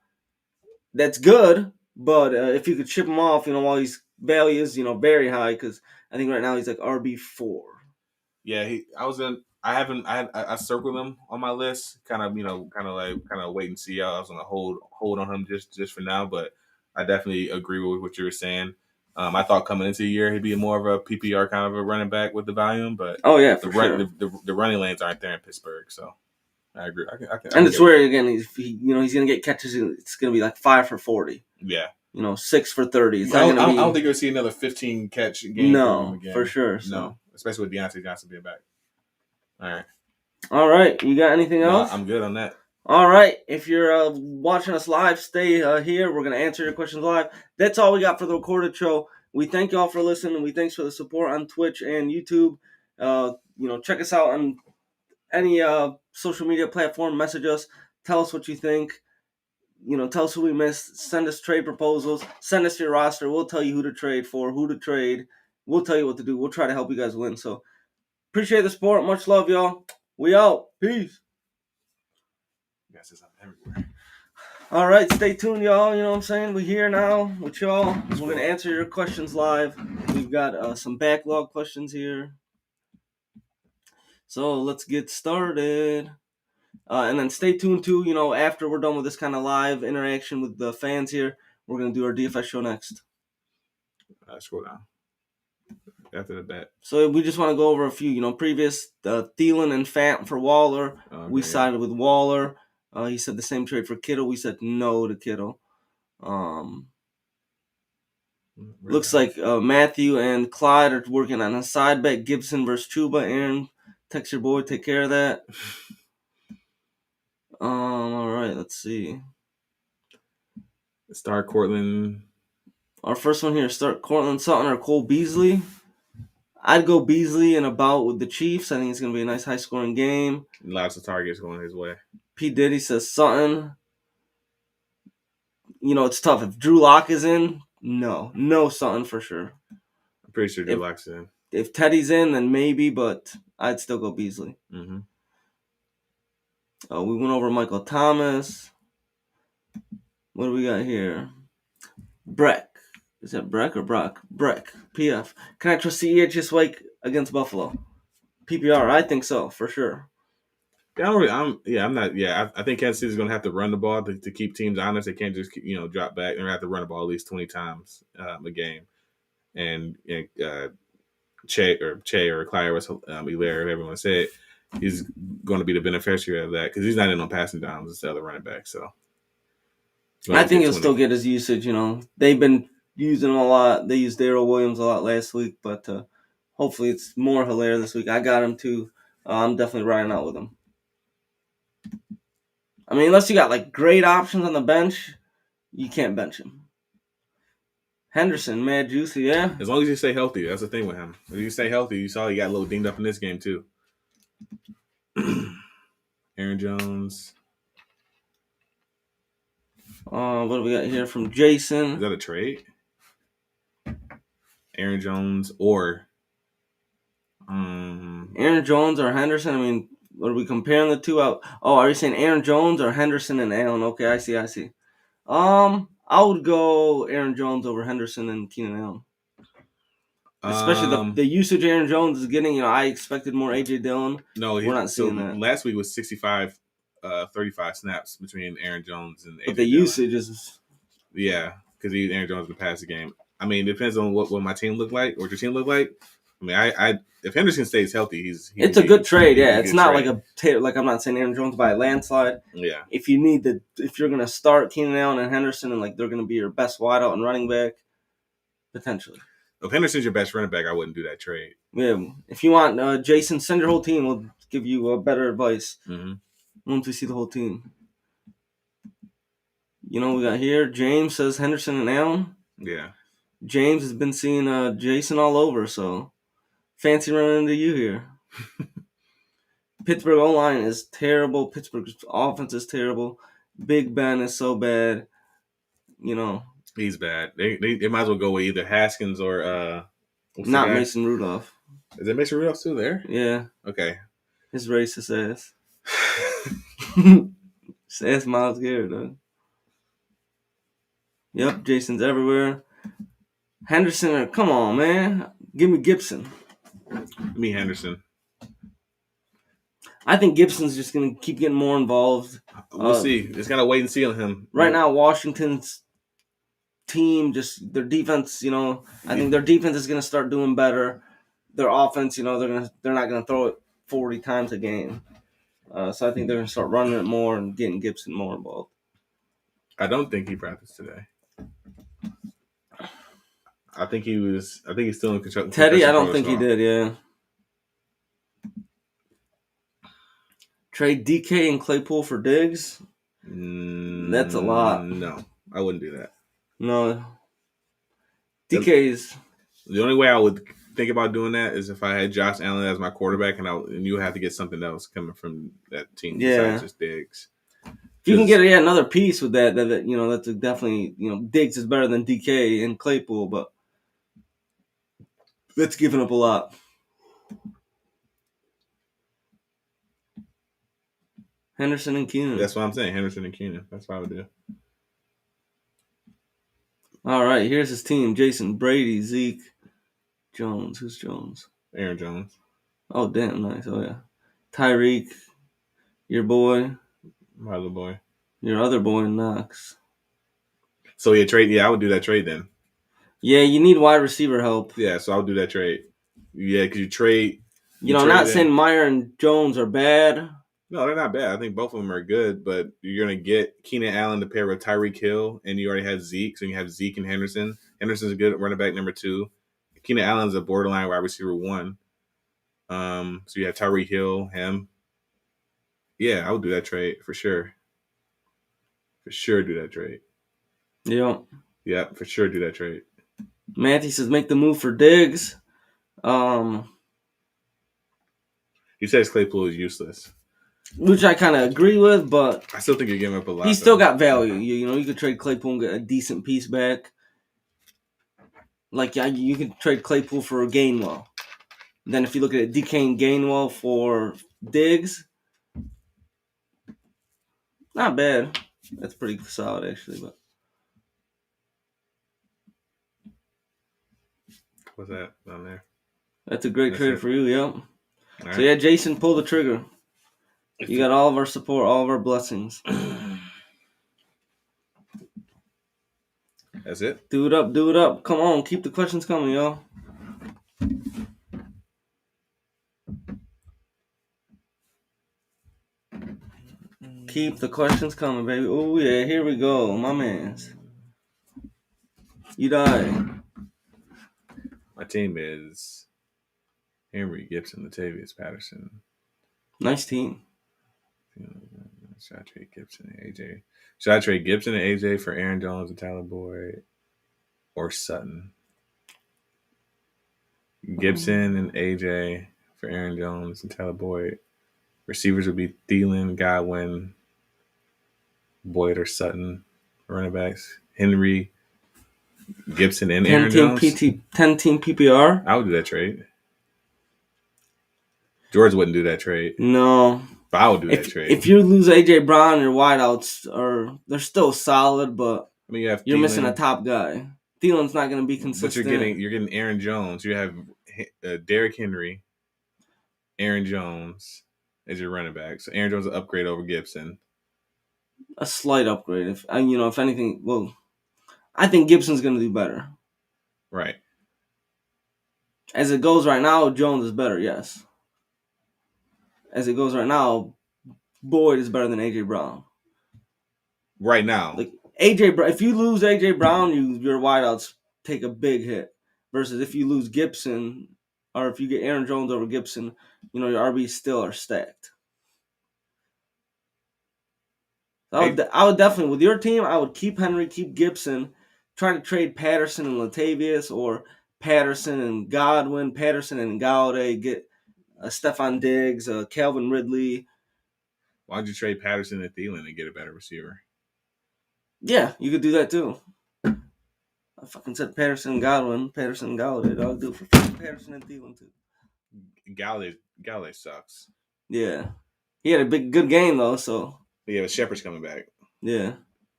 That's good, but if you could ship him off, while his value is very high, because I think right now he's like RB4. Yeah, I circled him on my list, kind of wait and see. I was gonna hold on him just for now, but I definitely agree with what you were saying. I thought coming into the year he'd be more of a PPR kind of a running back with the volume, but the running lanes aren't there in Pittsburgh, so I agree. And it's where again he's gonna get catches. It's gonna be like 5 for 40. Yeah. 6 for 30. I don't think you'll see another 15 catch game. No, for sure. So. No, especially with Deontay Johnson being back. All right. You got anything else? No, I'm good on that. All right. If you're watching us live, stay here. We're gonna answer your questions live. That's all we got for the recorded show. We thank y'all for listening. We thanks for the support on Twitch and YouTube. Check us out on any social media platform. Message us. Tell us what you think. Tell us who we missed. Send us trade proposals. Send us your roster. We'll tell you who to trade for, who to trade. We'll tell you what to do. We'll try to help you guys win. So, appreciate the support. Much love, y'all. We out. Peace. Yes, it's everywhere. All right, stay tuned, y'all. You know what I'm saying? We're here now with y'all. We're going to answer your questions live. We've got some backlog questions here. So let's get started. And then stay tuned too, after we're done with this kind of live interaction with the fans here, we're going to do our DFS show next. Scroll down. After the bet. So we just want to go over a few, previous Thielen and Fant for Waller. Okay, we sided with Waller. He said the same trade for Kittle. We said no to Kittle. Looks like Matthew and Clyde are working on a side bet. Gibson versus Chuba. Aaron, text your boy. Take care of that. All right. Let's see. Start Cortland. Our first one here. Start Cortland Sutton or Cole Beasley. I'd go Beasley in a bout with the Chiefs. I think it's going to be a nice high-scoring game. Lots of targets going his way. P. Diddy says Sutton. It's tough. If Drew Lock is in, no Sutton for sure. I'm pretty sure Drew Lock's in. If Teddy's in, then maybe, but I'd still go Beasley. Mm-hmm. We went over Michael Thomas. What do we got here? Breck. Is that Breck or Brock? Breck. PF. Can I trust CEH this week against Buffalo? PPR, I think so, for sure. I'm not. Yeah, I think Kansas City's going to have to run the ball to keep teams honest. They can't just drop back. They're going to have to run the ball at least 20 times a game. And Che or Clyde Russell, Hilaire, everyone said, he's going to be the beneficiary of that because he's not in on passing downs instead of the running back. So I think he'll still get his usage. They've been using him a lot. They used Darrell Williams a lot last week, but hopefully it's more Hilaire this week. I got him too. I'm definitely riding out with him. I mean, unless you got great options on the bench, you can't bench him. Henderson, mad juicy, yeah. As long as you stay healthy, that's the thing with him. If you stay healthy, you saw he got a little dinged up in this game too. Aaron Jones. What do we got here from Jason? Is that a trade? Aaron Jones or Aaron Jones or Henderson? I mean, are we comparing the two out? Oh, are you saying Aaron Jones or Henderson and Allen? Okay, I see. I would go Aaron Jones over Henderson and Keenan Allen. Especially the usage Aaron Jones is getting. I expected more A.J. Dillon. No, we're not seeing that. Last week was 65, 35 snaps between Aaron Jones and A.J. But the Dillon. usage is... Yeah, because Aaron Jones would pass the game. I mean, it depends on what my team look like or what your team look like. I mean, if Henderson stays healthy, it's a good trade. Yeah, it's not like I'm not saying Aaron Jones by a landslide. Yeah. If you're gonna start Keenan Allen and Henderson and they're gonna be your best wideout and running back, potentially. If Henderson's your best running back, I wouldn't do that trade. Yeah. If you want Jason, send your whole team. We'll give you better advice once we see the whole team. We got here. James says Henderson and Allen. Yeah. James has been seeing Jason all over, so. Fancy running into you here. Pittsburgh O-line is terrible. Pittsburgh's offense is terrible. Big Ben is so bad. He's bad. They might as well go with either Haskins or not Mason Rudolph. Is it Mason Rudolph still there? Yeah. Okay. His racist ass. Ass Myles Garrett, though. Yep, Jason's everywhere. Henderson, come on, man. Give me Gibson. Me, Henderson. I think Gibson's just going to keep getting more involved. We'll see. Just got to wait and see on him. Right now, Washington's team, just their defense, I think their defense is going to start doing better. Their offense, they're not going to throw it 40 times a game. So I think they're going to start running it more and getting Gibson more involved. I don't think he practiced today. I think he's still in control. Teddy, I don't think he did, yeah. Trade DK and Claypool for Diggs? That's a lot. No, I wouldn't do that. No. DK's... The only way I would think about doing that is if I had Josh Allen as my quarterback and you have to get something else coming from that team besides just Diggs. If you can get another piece with that, that's definitely, Diggs is better than DK and Claypool, but that's giving up a lot. Henderson and Keenan. That's what I'm saying. Henderson and Keenan. That's what I would do. All right, here's his team: Jason, Brady, Zeke, Jones. Who's Jones? Aaron Jones. Oh, damn, nice. Oh yeah, Tyreek, your boy, My little boy. your other boy, Knox. So yeah, trade. Yeah, I would do that trade then. Yeah, you need wide receiver help. Yeah, so I would do that trade. Yeah, because you trade. You know, I'm trade not them. saying Meyer and Jones are bad. No, they're not bad. I think both of them are good, but you're going to get Keenan Allen to pair with Tyreek Hill, and you already have Zeke, so you have Zeke and Henderson. Henderson's a good running back number 2. Keenan Allen's a borderline wide receiver 1. So you have Tyreek Hill, him. Yeah, I would do that trade for sure. For sure do that trade. Yeah. Yeah, for sure do that trade. Matthew says make the move for Diggs. He says Claypool is useless. Which I kind of agree with, but I still think you're giving up a lot. He's still got value. You know, you could trade Claypool and get a decent piece back. Like, yeah, you can trade Claypool for Gainwell. Then if you look at it, DK and Gainwell for Diggs, not bad. That's pretty solid, actually. But what's that down there? That's a great trade for you, yep. Right. So, yeah, Jason, pull the trigger. You got all of our support, all of our blessings. That's it? Do it up, do it up. Come on, keep the questions coming, y'all. Keep the questions coming, baby. Oh, yeah, here we go. My mans. You die. My team is Henry, Gibson, Latavius Patterson. Nice team. Should I trade Gibson and AJ? Should I trade Gibson and AJ for Aaron Jones and Tyler Boyd or Sutton? Gibson and AJ for Aaron Jones and Tyler Boyd. Receivers would be Thielen, Godwin, Boyd or Sutton. Running backs, Henry, Gibson, and Aaron Jones. 10-team PPR? I would do that trade. George wouldn't do that trade. No. But I would do that trade. If you lose A.J. Brown, your wideouts they're still solid, but I mean, you're missing a top guy. Thielen's not going to be consistent. But you're getting Aaron Jones. You have Derrick Henry, Aaron Jones as your running back. So Aaron Jones is an upgrade over Gibson. A slight upgrade. If anything, well, I think Gibson's going to do better. Right. As it goes right now, Jones is better, yes. As it goes right now, Boyd is better than A.J. Brown. Right now. Like A.J. Brown, if you lose A.J. Brown, your wideouts take a big hit. Versus if you lose Gibson, or if you get Aaron Jones over Gibson, your RBs still are stacked. I would definitely, with your team, I would keep Henry, keep Gibson, try to trade Patterson and Latavius, or Patterson and Godwin, Patterson and Galladay, get Stephon Diggs, Calvin Ridley. Why don't you trade Patterson and Thielen and get a better receiver? Yeah, you could do that too. I fucking said Patterson and Godwin, Patterson and Galladay. I'll do it for Patterson and Thielen too. Galladay sucks. Yeah. He had a good game though, so. Yeah, but Shepard's coming back. Yeah.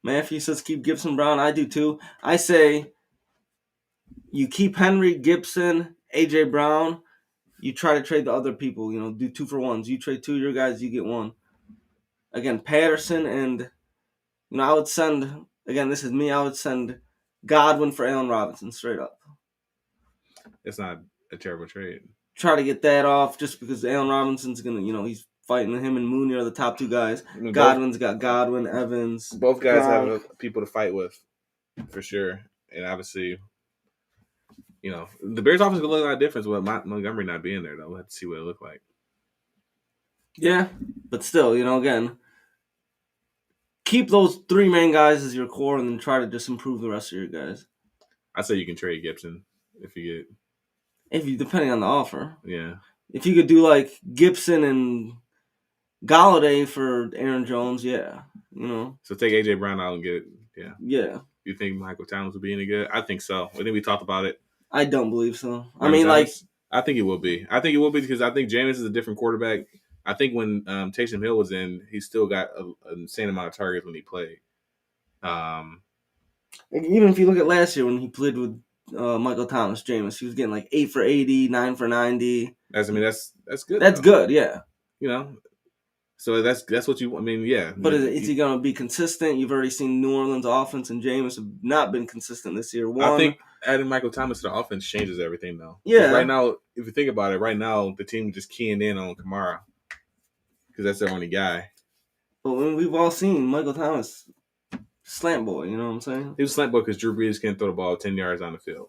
Matthew says keep Gibson Brown. I do too. I say you keep Henry, Gibson, A.J. Brown. You try to trade the other people. Do 2-for-1s. You trade 2 of your guys, you get 1. Again, Patterson and, I would send, again, this is me, I would send Godwin for Allen Robinson straight up. It's not a terrible trade. Try to get that off just because Allen Robinson's going to, he's fighting him and Mooney are the top 2 guys. Godwin's got Godwin, Evans. Both guys have people to fight with, for sure. And obviously, the Bears offense going to look a lot different with Montgomery not being there, though. We'll have to see what it looked like. Yeah, but still, again, keep those 3 main guys as your core and then try to just improve the rest of your guys. I say you can trade Gibson depending on the offer. Yeah. If you could do like Gibson and Galladay for Aaron Jones, yeah. So take A.J. Brown out and get it. Yeah. Yeah. You think Michael Thomas will be any good? I think so. I think we talked about it. I don't believe so. I think it will be. I think it will be because I think Jameis is a different quarterback I think when Taysom Hill was in, he still got an insane amount of targets when he played. Even if you look at last year when he played with Michael Thomas, Jameis, he was getting like 8 for 80, 9 for 90. That's good. That's good, yeah. You know, so that's what you. I mean, yeah. But is he going to be consistent? You've already seen New Orleans offense and Jameis have not been consistent this year. I think adding Michael Thomas to the offense changes everything, though. Yeah. Right now, if you think about it, right now the team is just keying in on Kamara because that's their only guy. But we've all seen Michael Thomas slant boy. You know what I'm saying? He was slant boy because Drew Brees can't throw the ball 10 yards on the field.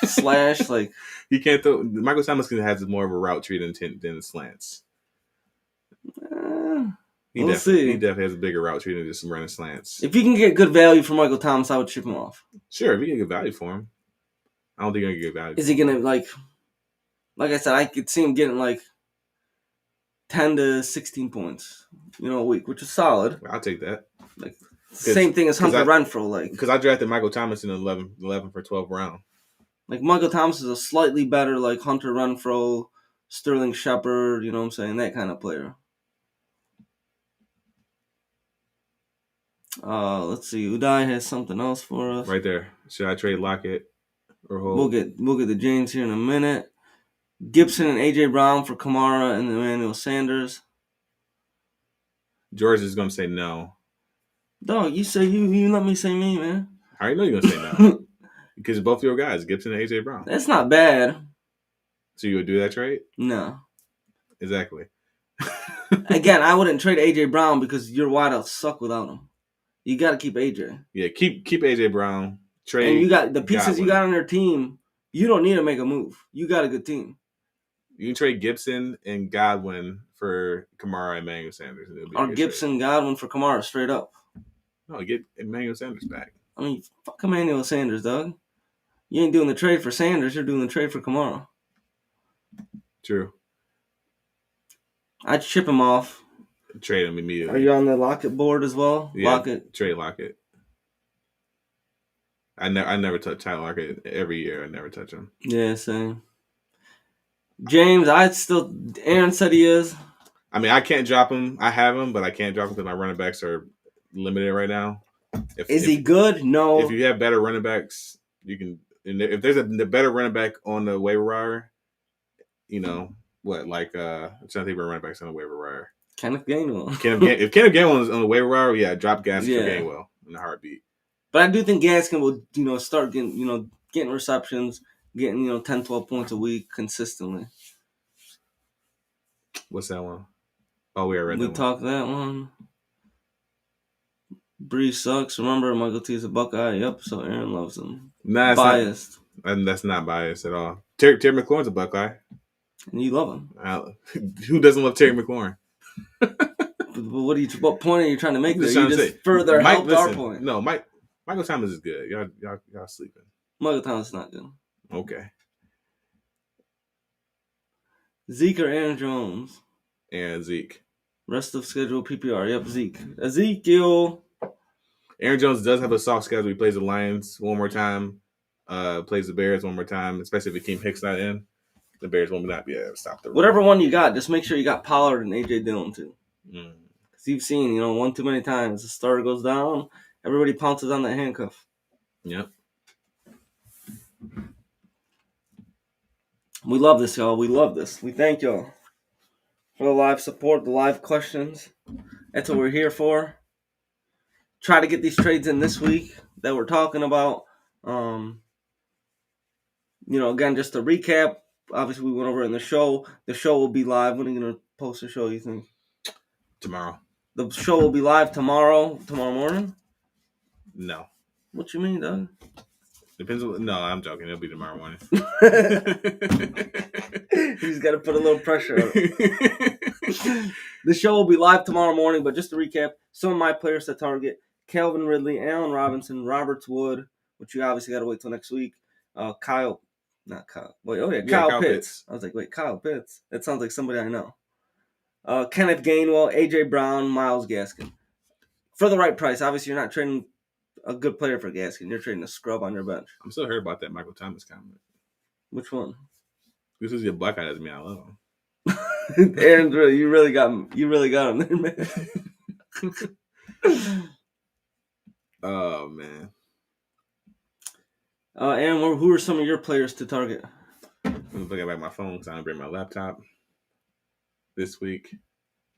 Slash like he can't throw. Michael Thomas has more of a route tree than slants. We'll see. He definitely has a bigger route tree than just some running slants. If you can get good value for Michael Thomas, I would ship him off. Sure, if you can get value for him. I don't think I can get value. Is he gonna like I said, I could see him getting like 10 to 16 points, a week, which is solid. I'll take that. Like same thing as Hunter Renfrow, like because I drafted Michael Thomas in 11 for 12 round. Like Michael Thomas is a slightly better like Hunter Renfrow, Sterling Shepard, you know what I'm saying, that kind of player. Let's see. Uday has something else for us. Right there. Should I trade Lockett or hold? We'll get the James here in a minute. Gibson and AJ Brown for Kamara and Emmanuel Sanders. George is gonna say no. Dog, you say you let me say me, man. I already know you're gonna say no. Because both your guys, Gibson and AJ Brown. That's not bad. So you would do that trade? No. Exactly. Again, I wouldn't trade AJ Brown because your wideouts suck without him. You got to keep AJ. Yeah, keep AJ Brown. Trade. And you got the pieces Godwin. You got on your team. You don't need to make a move. You got a good team. You can trade Gibson and Godwin for Kamara and Emmanuel Sanders. Or Gibson, Godwin for Kamara, straight up. No, get Emmanuel Sanders back. I mean, fuck Emmanuel Sanders, dog. You ain't doing the trade for Sanders. You're doing the trade for Kamara. True. I'd ship him off. Trade him immediately. Are you on the Lockett board as well? Yeah, Lockett. Trade Lockett. I never touch Tyler Lockett every year. I never touch him. Yeah, same. James, Aaron said he is. I mean, I can't drop him. I have him, but I can't drop him because my running backs are limited right now. Is he good? No. If you have better running backs, you can. If there's a better running back on the waiver wire, I'm trying to think of running backs on the waiver wire. Kenneth Gainwell. If Kenneth Gainwell is on the waiver wire, yeah, drop Gaskin for Gainwell in a heartbeat. But I do think Gaskin will, start getting, getting receptions, getting, 10, 12 points a week consistently. What's that one? Oh, we already talked that one. Breeze sucks. Remember, Michael T's a Buckeye. Yep, so Aaron loves him. Nah, biased. And that's not biased at all. Terry McLaurin's a Buckeye. And you love him. Who doesn't love Terry McLaurin? What point are you trying to make there? You just further helped our point. No, Michael Thomas is good. Y'all sleeping. Michael Thomas is not good. Okay. Zeke or Aaron Jones? And Zeke. Rest of schedule PPR. Yep, Zeke. Ezekiel. Aaron Jones does have a soft schedule. He plays the Lions one more time. Plays the Bears one more time, especially if Akeem Hicks not in. The Bears will not be able to stop the run. Whatever one you got, just make sure you got Pollard and A.J. Dillon too. Mm. Because you've seen, one too many times. The starter goes down, everybody pounces on that handcuff. Yep. We love this, y'all. We love this. We thank y'all for the live support, the live questions. That's what we're here for. Try to get these trades in this week that we're talking about. Again, just to recap, obviously we went over in the show. The show will be live. When are you going to post the show, you think? Tomorrow. The show will be live tomorrow morning? No. What you mean, Doug? Depends on... No, I'm joking. It'll be tomorrow morning. He's got to put a little pressure on it. The show will be live tomorrow morning, but just to recap, some of my players to target: Calvin Ridley, Allen Robinson, Roberts Wood, which you obviously got to wait till next week. Kyle Pitts. I was like, wait, Kyle Pitts? That sounds like somebody I know. Kenneth Gainwell, A.J. Brown, Myles Gaskin. For the right price. Obviously, you're not trading a good player for Gaskin. You're trading a scrub on your bench. I'm still hurt about that Michael Thomas comment. Which one? This is your Buckeye doesn't mean I love him. Aaron, you really got him there, man. Oh man. Aaron, who are some of your players to target? I'm looking back at my phone because I didn't bring my laptop this week.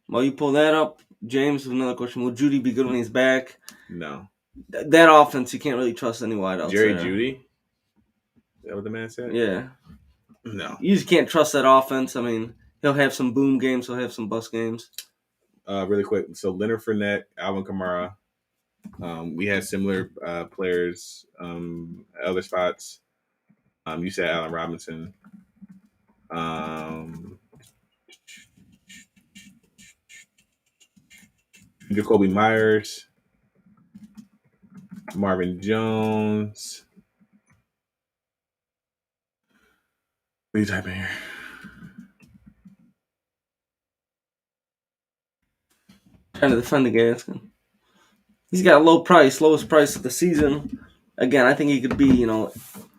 While you pull that up, James, another question: will Judy be good when he's back? No. That offense, you can't really trust any wideouts. Jerry there. Judy? Is that what the man said? Yeah. No. You just can't trust that offense. I mean, he'll have some boom games. He'll have some bust games. Really quick. So Leonard Fournette, Alvin Kamara. We had similar players at other spots. You said Allen Robinson. Jacoby Myers. Marvin Jones. What are you typing here? Trying to defend the Gaskin. He's got a lowest price of the season. Again, I think he could be, an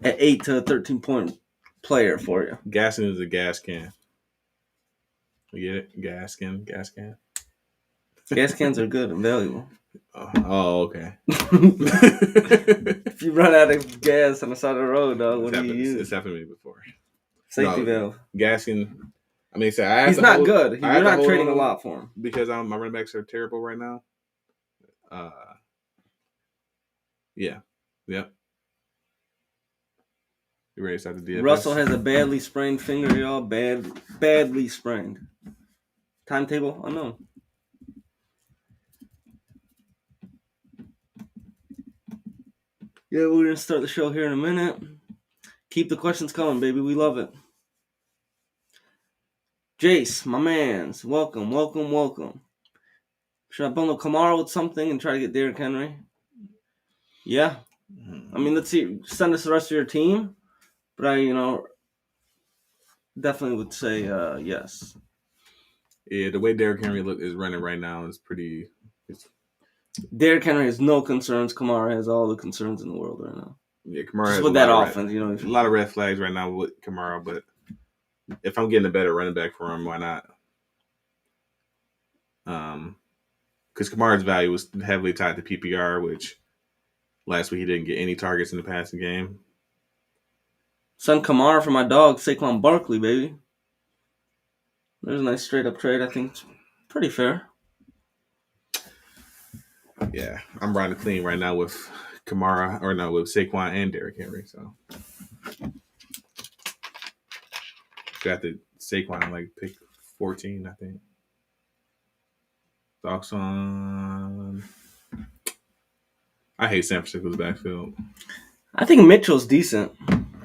8 to 13 point player for you. Gaskin is a gas can. You get it? Gas can. Gas cans are good and valuable. Oh, okay. If you run out of gas on the side of the road, dog, what do you use? It's happened to me before. Safety valve. Gaskin. I mean, he's not good. You're not trading a lot for him because my running backs are terrible right now. Yeah. Yep. You ready to start the DFS? Russell has a badly sprained finger, y'all. Badly sprained. Timetable unknown. Yeah, we're gonna start the show here in a minute. Keep the questions coming, baby. We love it. Jace, my mans, welcome. Should I bundle Kamara with something and try to get Derrick Henry? Yeah. I mean, let's see. Send us the rest of your team. But I, definitely would say yes. Yeah, the way Derrick Henry is running right now is pretty. Derrick Henry has no concerns. Kamara has all the concerns in the world right now. Yeah, Kamara has with that offense, a lot of red flags right now with Kamara. But if I'm getting a better running back for him, why not? Because Kamara's value was heavily tied to PPR, which last week he didn't get any targets in the passing game. Send Kamara for my dog, Saquon Barkley, baby. There's a nice straight-up trade. I think it's pretty fair. Yeah, I'm riding clean right now with Kamara, with Saquon and Derrick Henry. So got the Saquon like pick 14, I think. Thoughts on? I hate San Francisco's backfield. I think Mitchell's decent.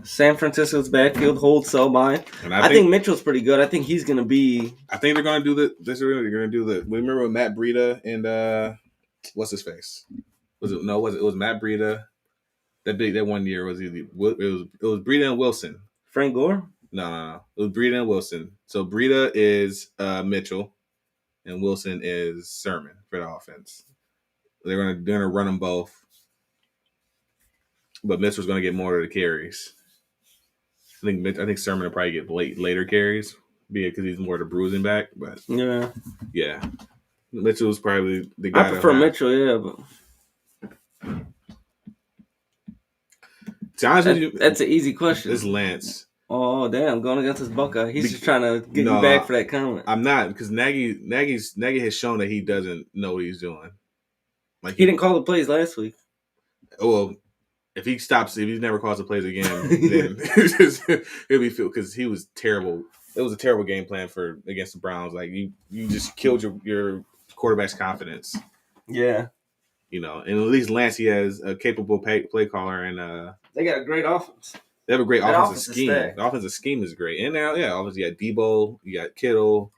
San Francisco's backfield hold sell buy. And I think Mitchell's pretty good. I think he's going to be. I think they're going to do They're going to do the. Remember Matt Breida and what's his face? Was it Matt Breida? That 1 year was it was Breida and Wilson. Frank Gore? No. It was Breida and Wilson. So Breida is Mitchell, and Wilson is Sermon for the offense. They're gonna run them both, but Mitchell's gonna get more of the carries. I think Sermon will probably get later carries, because he's more the bruising back. But yeah, Mitchell's probably the guy. I prefer Mitchell, yeah, but to honest with you, that's an easy question. It's Lance. Oh damn, going against this Buckeye. He's just trying to get you back for that comment. I'm not, because Nagy has shown that he doesn't know what he's doing. Like he didn't call the plays last week. Well, if he never calls the plays again, then he'll be filled, because he was terrible. It was a terrible game plan against the Browns. Like you just killed your quarterback's confidence. Yeah. And at least Lance, he has a capable play caller, and they got a great offense. They have a great offensive scheme. The offensive scheme is great. And now, obviously you got Debo, you got Kittle,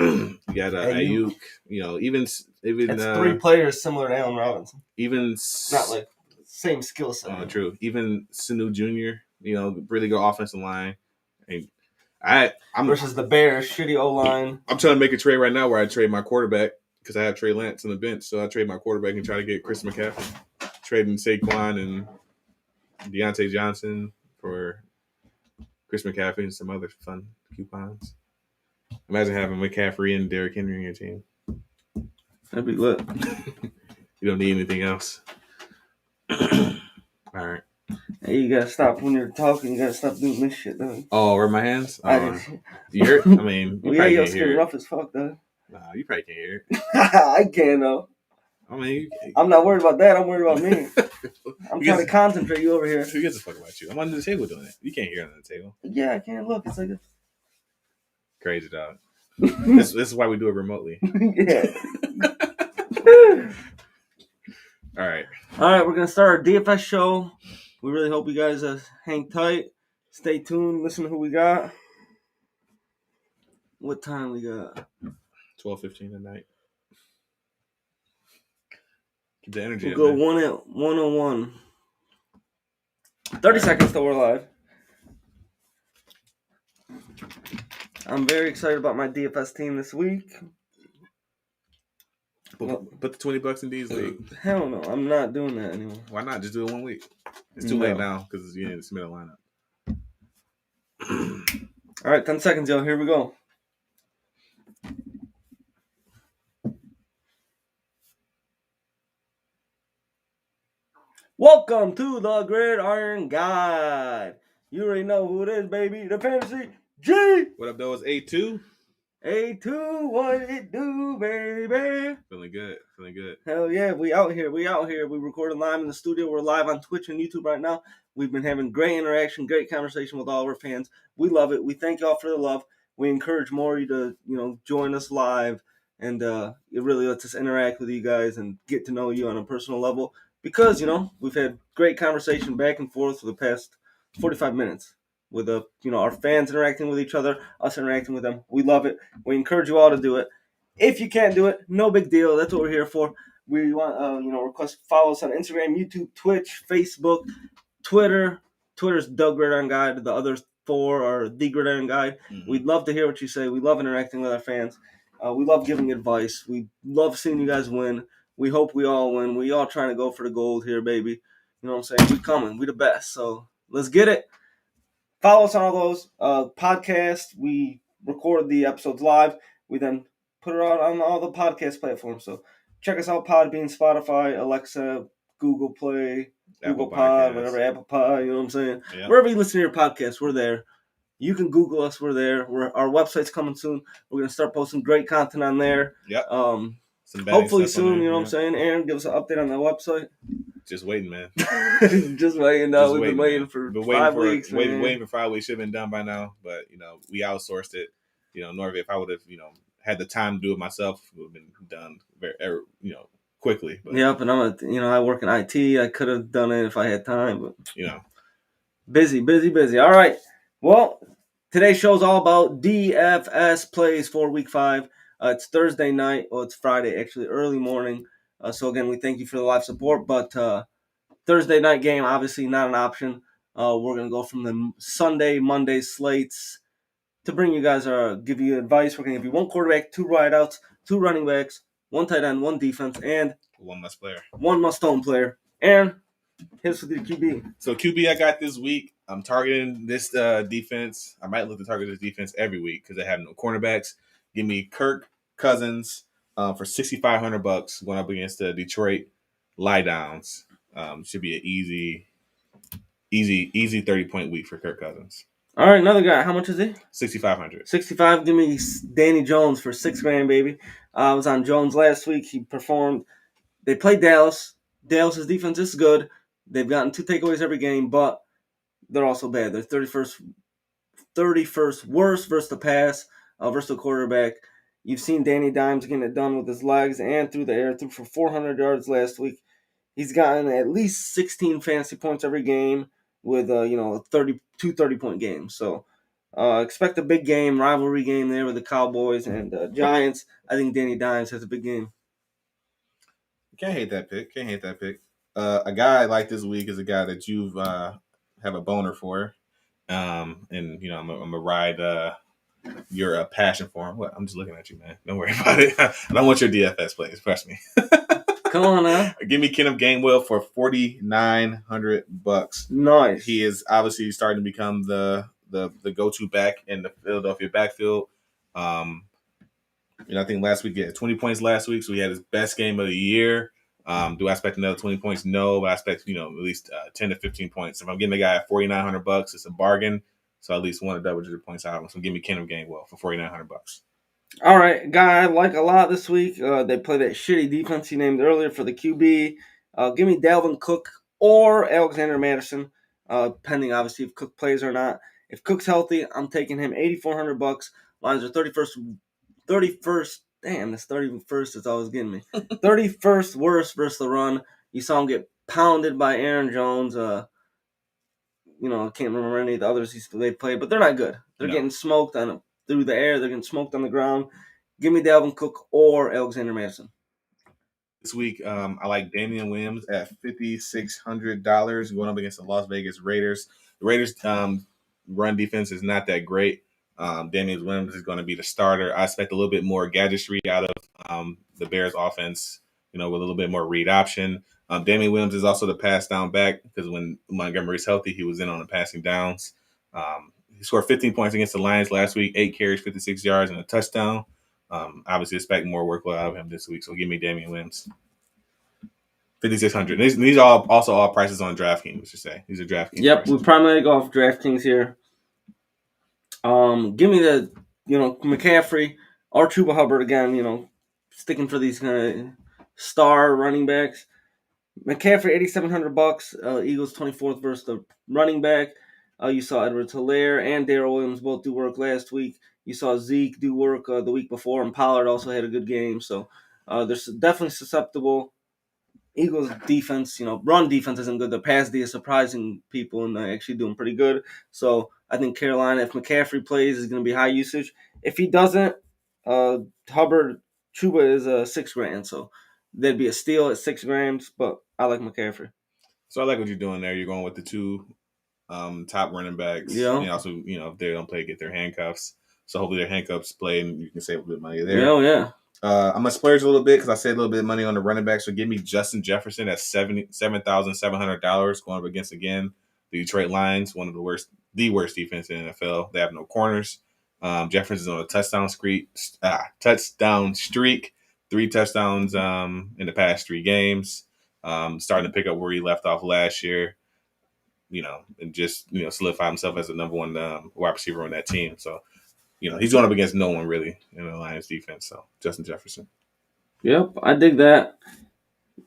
you got Ayuk. Even that's 3 players similar to Allen Robinson. Even not like same skill set. True. Even Sanu Jr. Really good offensive line. I'm versus the Bears, shitty O-line. I'm trying to make a trade right now where I trade my quarterback, because I have Trey Lance on the bench. So I trade my quarterback and try to get Chris McCaffrey, trading Saquon and Deontay Johnson for Chris McCaffrey and some other fun coupons. Imagine having McCaffrey and Derrick Henry on your team. That'd be lit. You don't need anything else. All right. Hey, you gotta stop when you're talking. You gotta stop doing this shit, though. Oh, where are my hands? I Oh, just, you hear it? I mean, you well, yeah, probably your can't hear skin it. rough as fuck, though. Nah, you probably can't hear it. I can though. I mean, I'm not worried about that. I'm worried about me. I'm Who trying to gives- concentrate you over here. Who gives a fuck about you? I'm under the table doing it. You can't hear it on the table. Yeah, I can't look. It's like a... Crazy dog. This is why we do it remotely. Yeah. All right. All right, we're gonna start our DFS show. We really hope you guys hang tight, stay tuned, listen to who we got. What time we got? 12:15 at night. Keep the energy We'll up, go man. 101. 30 seconds till we're live. I'm very excited about my DFS team this week. Put the $20 in D's league. Hell no, I'm not doing that anymore. Why not? Just do it 1 week. It's too late now because you didn't submit a lineup. All right, 10 seconds, yo. Here we go. Welcome to the Gridiron Guide. You already know who it is, baby. The Fantasy G. What up, though? It's A2. A2, what it do, baby? Feeling good. Hell yeah, we out here. We recording live in the studio. We're live on Twitch and YouTube right now. We've been having great interaction, great conversation with all of our fans. We love it. We thank y'all for the love. We encourage more of you to, join us live. And it really lets us interact with you guys and get to know you on a personal level. Because, we've had great conversation back and forth for the past 45 minutes with our fans interacting with each other, us interacting with them. We love it. We encourage you all to do it. If you can't do it, no big deal. That's what we're here for. We want follow us on Instagram, YouTube, Twitch, Facebook, Twitter. Twitter's the Gridiron Guide. The other 4 are the Gridiron Guide. Mm-hmm. We'd love to hear what you say. We love interacting with our fans. We love giving advice. We love seeing you guys win. We hope we all win. We all trying to go for the gold here, baby. You know what I'm saying? We coming. We the best. So let's get it. Follow us on all those podcasts. We record the episodes live. We then put it out on all the podcast platforms. So check us out: Podbean, Spotify, Alexa, Google Play, Apple Google Pod, Podcasts. whatever, Apple Pod. You know what I'm saying? Yeah. Wherever you listen to your podcast, we're there. You can Google us. We're there. Our website's coming soon. We're gonna start posting great content on there. Yep. Hopefully soon. You know what I'm saying? Aaron, give us an update on the website. Just waiting, man. Just waiting. No, we've been waiting for 5 weeks. Waiting for 5 weeks. Should have been done by now, but we outsourced it. Norvey, if I would have had the time to do it myself, it would have been done very quickly. But, yep, and I work in IT. I could have done it if I had time, but busy. All right. Well, today's show is all about DFS plays for Week 5. It's Thursday night. Well, it's Friday, actually, early morning. So, again, we thank you for the live support. But Thursday night game, obviously not an option. We're going to go from the Sunday, Monday slates to bring you guys, give you advice. We're going to give you 1 quarterback, 2 wideouts, 2 running backs, 1 tight end, 1 defense, and 1 must player. 1 must-own player. Aaron, hit us with your QB. So QB I got this week. I'm targeting this defense. I might look to target this defense every week because they have no cornerbacks. Give me Kirk Cousins for $6,500 going up against the Detroit Lie Downs. Should be an easy 30-point week for Kirk Cousins. All right, another guy. How much is he? $6,500. 65. Give me Danny Jones for $6,000, baby. I was on Jones last week. He performed. They played Dallas. Dallas's defense is good. They've gotten 2 takeaways every game, but they're also bad. They're 31st worst versus the pass, versus the quarterback. You've seen Danny Dimes getting it done with his legs and through the air. Threw for 400 yards last week. He's gotten at least 16 fantasy points every game with 30-point games. So expect a big game, rivalry game there with the Cowboys and Giants. I think Danny Dimes has a big game. Can't hate that pick. A guy I like this week is a guy that you've have a boner for, and I'm gonna ride your passion for him. What? I'm just looking at you, man. Don't worry about it. I don't want your DFS plays. Trust me. Come on now. Give me Kenneth Gainwell for $4,900. Nice. He is obviously starting to become the go-to back in the Philadelphia backfield. I think last week he had 20 points last week, so he had his best game of the year. Do I expect another 20 points? No, but I expect at least 10 to 15 points. If I'm getting a guy at $4,900, it's a bargain. So I at least want a double-digit points out of him. So give me Kenneth Gainwell for $4,900. All right, guy I like a lot this week. They play that shitty defense he named earlier for the QB. Give me Dalvin Cook or Alexander Madison, pending obviously if Cook plays or not. If Cook's healthy, I'm taking him $8,400. Lines are 31st. Damn, this 31st is always getting me. 31st worst versus the run. You saw him get pounded by Aaron Jones. I can't remember any of the others they played, but they're not good. They're getting smoked through the air. They're getting smoked on the ground. Give me Dalvin Cook or Alexander Madison. This week, I like Damian Williams at $5,600 going up against the Las Vegas Raiders. The Raiders' run defense is not that great. Damian Williams is going to be the starter. I expect a little bit more gadgetry out of the Bears' offense, with a little bit more read option. Damian Williams is also the pass down back because when Montgomery's healthy, he was in on the passing downs. He scored 15 points against the Lions last week, 8 carries, 56 yards, and a touchdown. Obviously, expect more workload out of him this week, so give me Damian Williams. 5,600. These are also all prices on DraftKings, we should say. These are DraftKings. Yep, prices. we primarily go off DraftKings here. Give me the McCaffrey or Chuba Hubbard again. Sticking for these kind of star running backs. McCaffrey $8,700. Eagles 24th versus the running back. You saw Edwards-Helaire and Darrell Williams both do work last week. You saw Zeke do work the week before, and Pollard also had a good game. So they're definitely susceptible. Eagles defense, run defense isn't good. The pass D is surprising people and actually doing pretty good. So I think Carolina, if McCaffrey plays, is going to be high usage. If he doesn't, Hubbard Chuba is $6,000. So that'd be a steal at $6,000. But I like McCaffrey. So I like what you're doing there. You're going with the two top running backs. Yeah. And also, if they don't play, get their handcuffs. So hopefully their handcuffs play and you can save a bit of money there. Yeah, yeah. I'm going to splurge a little bit because I saved a little bit of money on the running back. So give me Justin Jefferson at $7,700 going up against, again, the Detroit Lions, one of the worst defense in the NFL. They have no corners. Jefferson's on a touchdown streak. 3 touchdowns in the past 3 games. Starting to pick up where he left off last year. And just, solidify himself as the number one wide receiver on that team. So, he's going up against no one really in the Lions defense. So, Justin Jefferson. Yep, I dig that.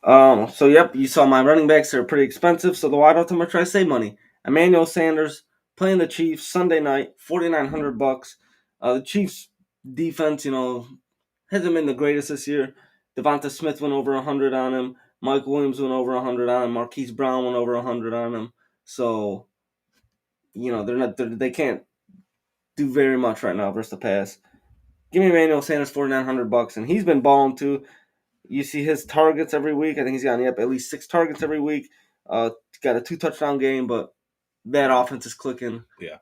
You saw my running backs are pretty expensive. So the wideouts, I'm going to try to save money. Emmanuel Sanders playing the Chiefs Sunday night, $4,900. The Chiefs defense, hasn't been the greatest this year. Devonta Smith went over 100 on him. Mike Williams went over 100 on him. Marquise Brown went over 100 on him. So, they can't do very much right now versus the pass. Give me Emmanuel Sanders $4,900, and he's been balling too. You see his targets every week. I think he's gotten at least 6 targets every week. Got a 2 touchdown game, but that offense is clicking. Yeah,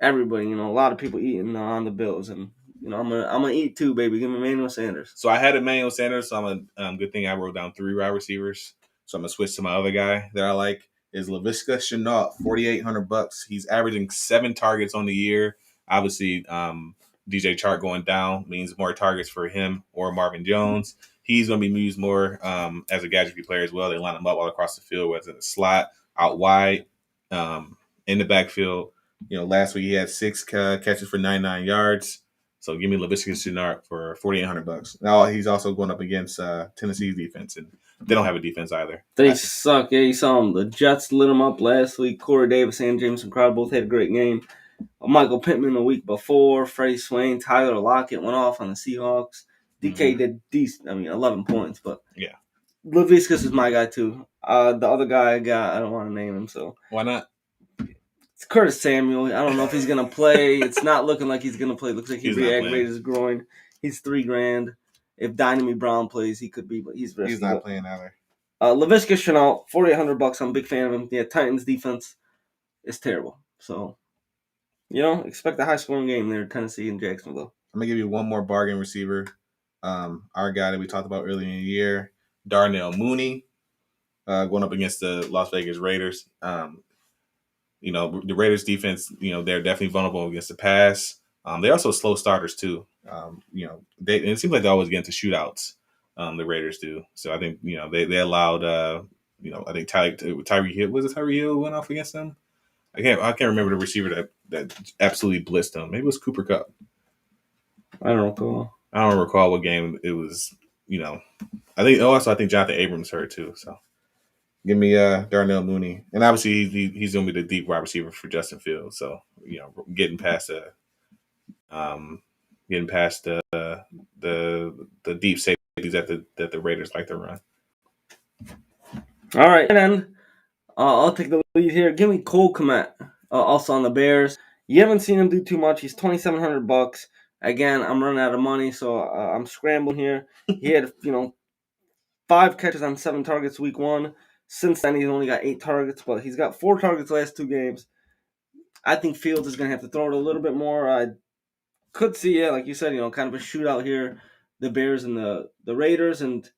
everybody. A lot of people eating on the Bills, and I'm gonna eat too, baby. Give me Emmanuel Sanders. So I had Emmanuel Sanders. So I'm a good thing I wrote down 3 wide receivers. So I'm gonna switch to my other guy that I like is Laviska Shenault, $4,800. He's averaging 7 targets on the year. Obviously, DJ Chark going down means more targets for him or Marvin Jones. He's going to be used more as a gadgetry player as well. They line him up all across the field, whether it's in the slot, out wide, in the backfield. Last week he had 6 catches for 99 yards. So give me Laviska Shenault for $4,800. Now he's also going up against Tennessee's defense, and they don't have a defense either. They suck. Yeah, you saw them. The Jets lit them up last week. Corey Davis and Jameson Crowder both had a great game. Michael Pittman the week before. Freddie Swain, Tyler Lockett went off on the Seahawks. DK did decent. 11 points, but yeah. Laviskas is my guy too. The other guy I got, I don't want to name him. So why not? It's Curtis Samuel. I don't know if he's gonna play. It's not looking like he's gonna play. It looks like he re-aggravated his groin. He's $3,000. If Dynamite Brown plays, he could be, but he's risky. He's not playing either. Laviska Shenault, $4,800. I'm a big fan of him. Yeah, Titans defense is terrible. So, expect a high scoring game there, Tennessee and Jacksonville. I'm gonna give you one more bargain receiver. Our guy that we talked about earlier in the year, Darnell Mooney, going up against the Las Vegas Raiders. The Raiders defense, they're definitely vulnerable against the pass. They're also slow starters too. And it seems like they always get into shootouts. The Raiders do. So I think they allowed I think Tyree Hill, was it Tyree Hill who went off against them? I can't remember the receiver that absolutely blitzed them. Maybe it was Cooper Kupp. I don't recall. I don't recall what game it was. I think Jonathan Abrams hurt too. So give me Darnell Mooney, and obviously he's going to be the deep wide receiver for Justin Fields. So getting past the deep safeties that the Raiders like to run. All right, and then I'll take the lead here. Give me Cole Kmet, also on the Bears. You haven't seen him do too much. He's $2,700. Again, I'm running out of money, so I'm scrambling here. He had 5 catches on 7 targets week 1. Since then, he's only got 8 targets, but he's got 4 targets last 2 games. I think Fields is going to have to throw it a little bit more. I could see, like you said, kind of a shootout here. The Bears and the Raiders, and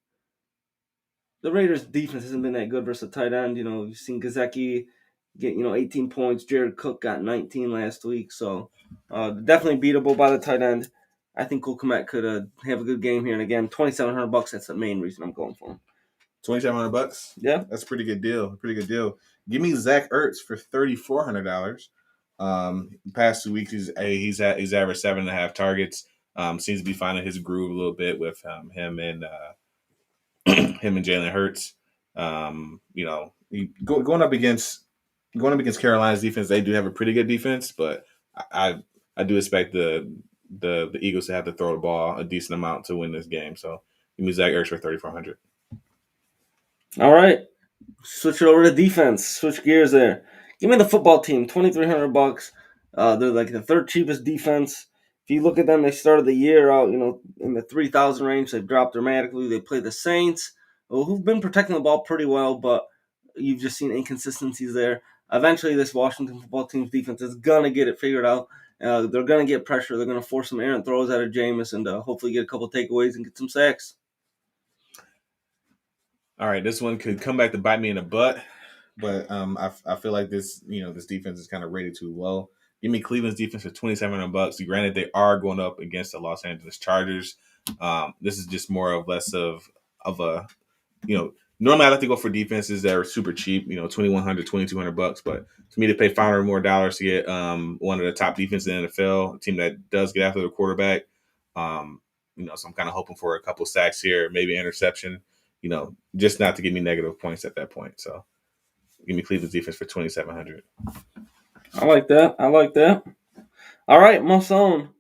the Raiders' defense hasn't been that good versus the tight end. You've seen Gesicki get 18 points. Jared Cook got 19 last week, so definitely beatable by the tight end. I think Cole Kmet could have a good game here, and again, $2,700. That's the main reason I'm going for him. $2,700. Yeah, that's a pretty good deal. Give me Zach Ertz for $3,400. Past 2 weeks he's averaged 7.5 targets. Seems to be finding his groove a little bit with him and Jalen Hurts. Going up against Carolina's defense, they do have a pretty good defense, but I do expect the Eagles to have to throw the ball a decent amount to win this game. So give me Zach Ertz for $3,400. All right, switch it over to defense. Switch gears there. Give me the football team, $2,300. They're like the 3rd cheapest defense. If you look at them, they started the year out, in the 3,000 range. They've dropped dramatically. They play the Saints, who've been protecting the ball pretty well, but you've just seen inconsistencies there. Eventually, this Washington football team's defense is going to get it figured out. They're going to get pressure. They're going to force some errant throws out of Jameis and hopefully get a couple takeaways and get some sacks. All right, this one could come back to bite me in the butt, but I feel like this defense is kind of rated too low. Give me Cleveland's defense for $2,700. Granted, they are going up against the Los Angeles Chargers. This is just more or less of a Normally I like to go for defenses that are super cheap, $2,100, $2,200. But for me to pay $500 more to get one of the top defenses in the NFL, a team that does get after the quarterback, so I'm kind of hoping for a couple sacks here, maybe interception. Just not to give me negative points at that point. So give me Cleveland's defense for $2,700. I like that. All right, most own.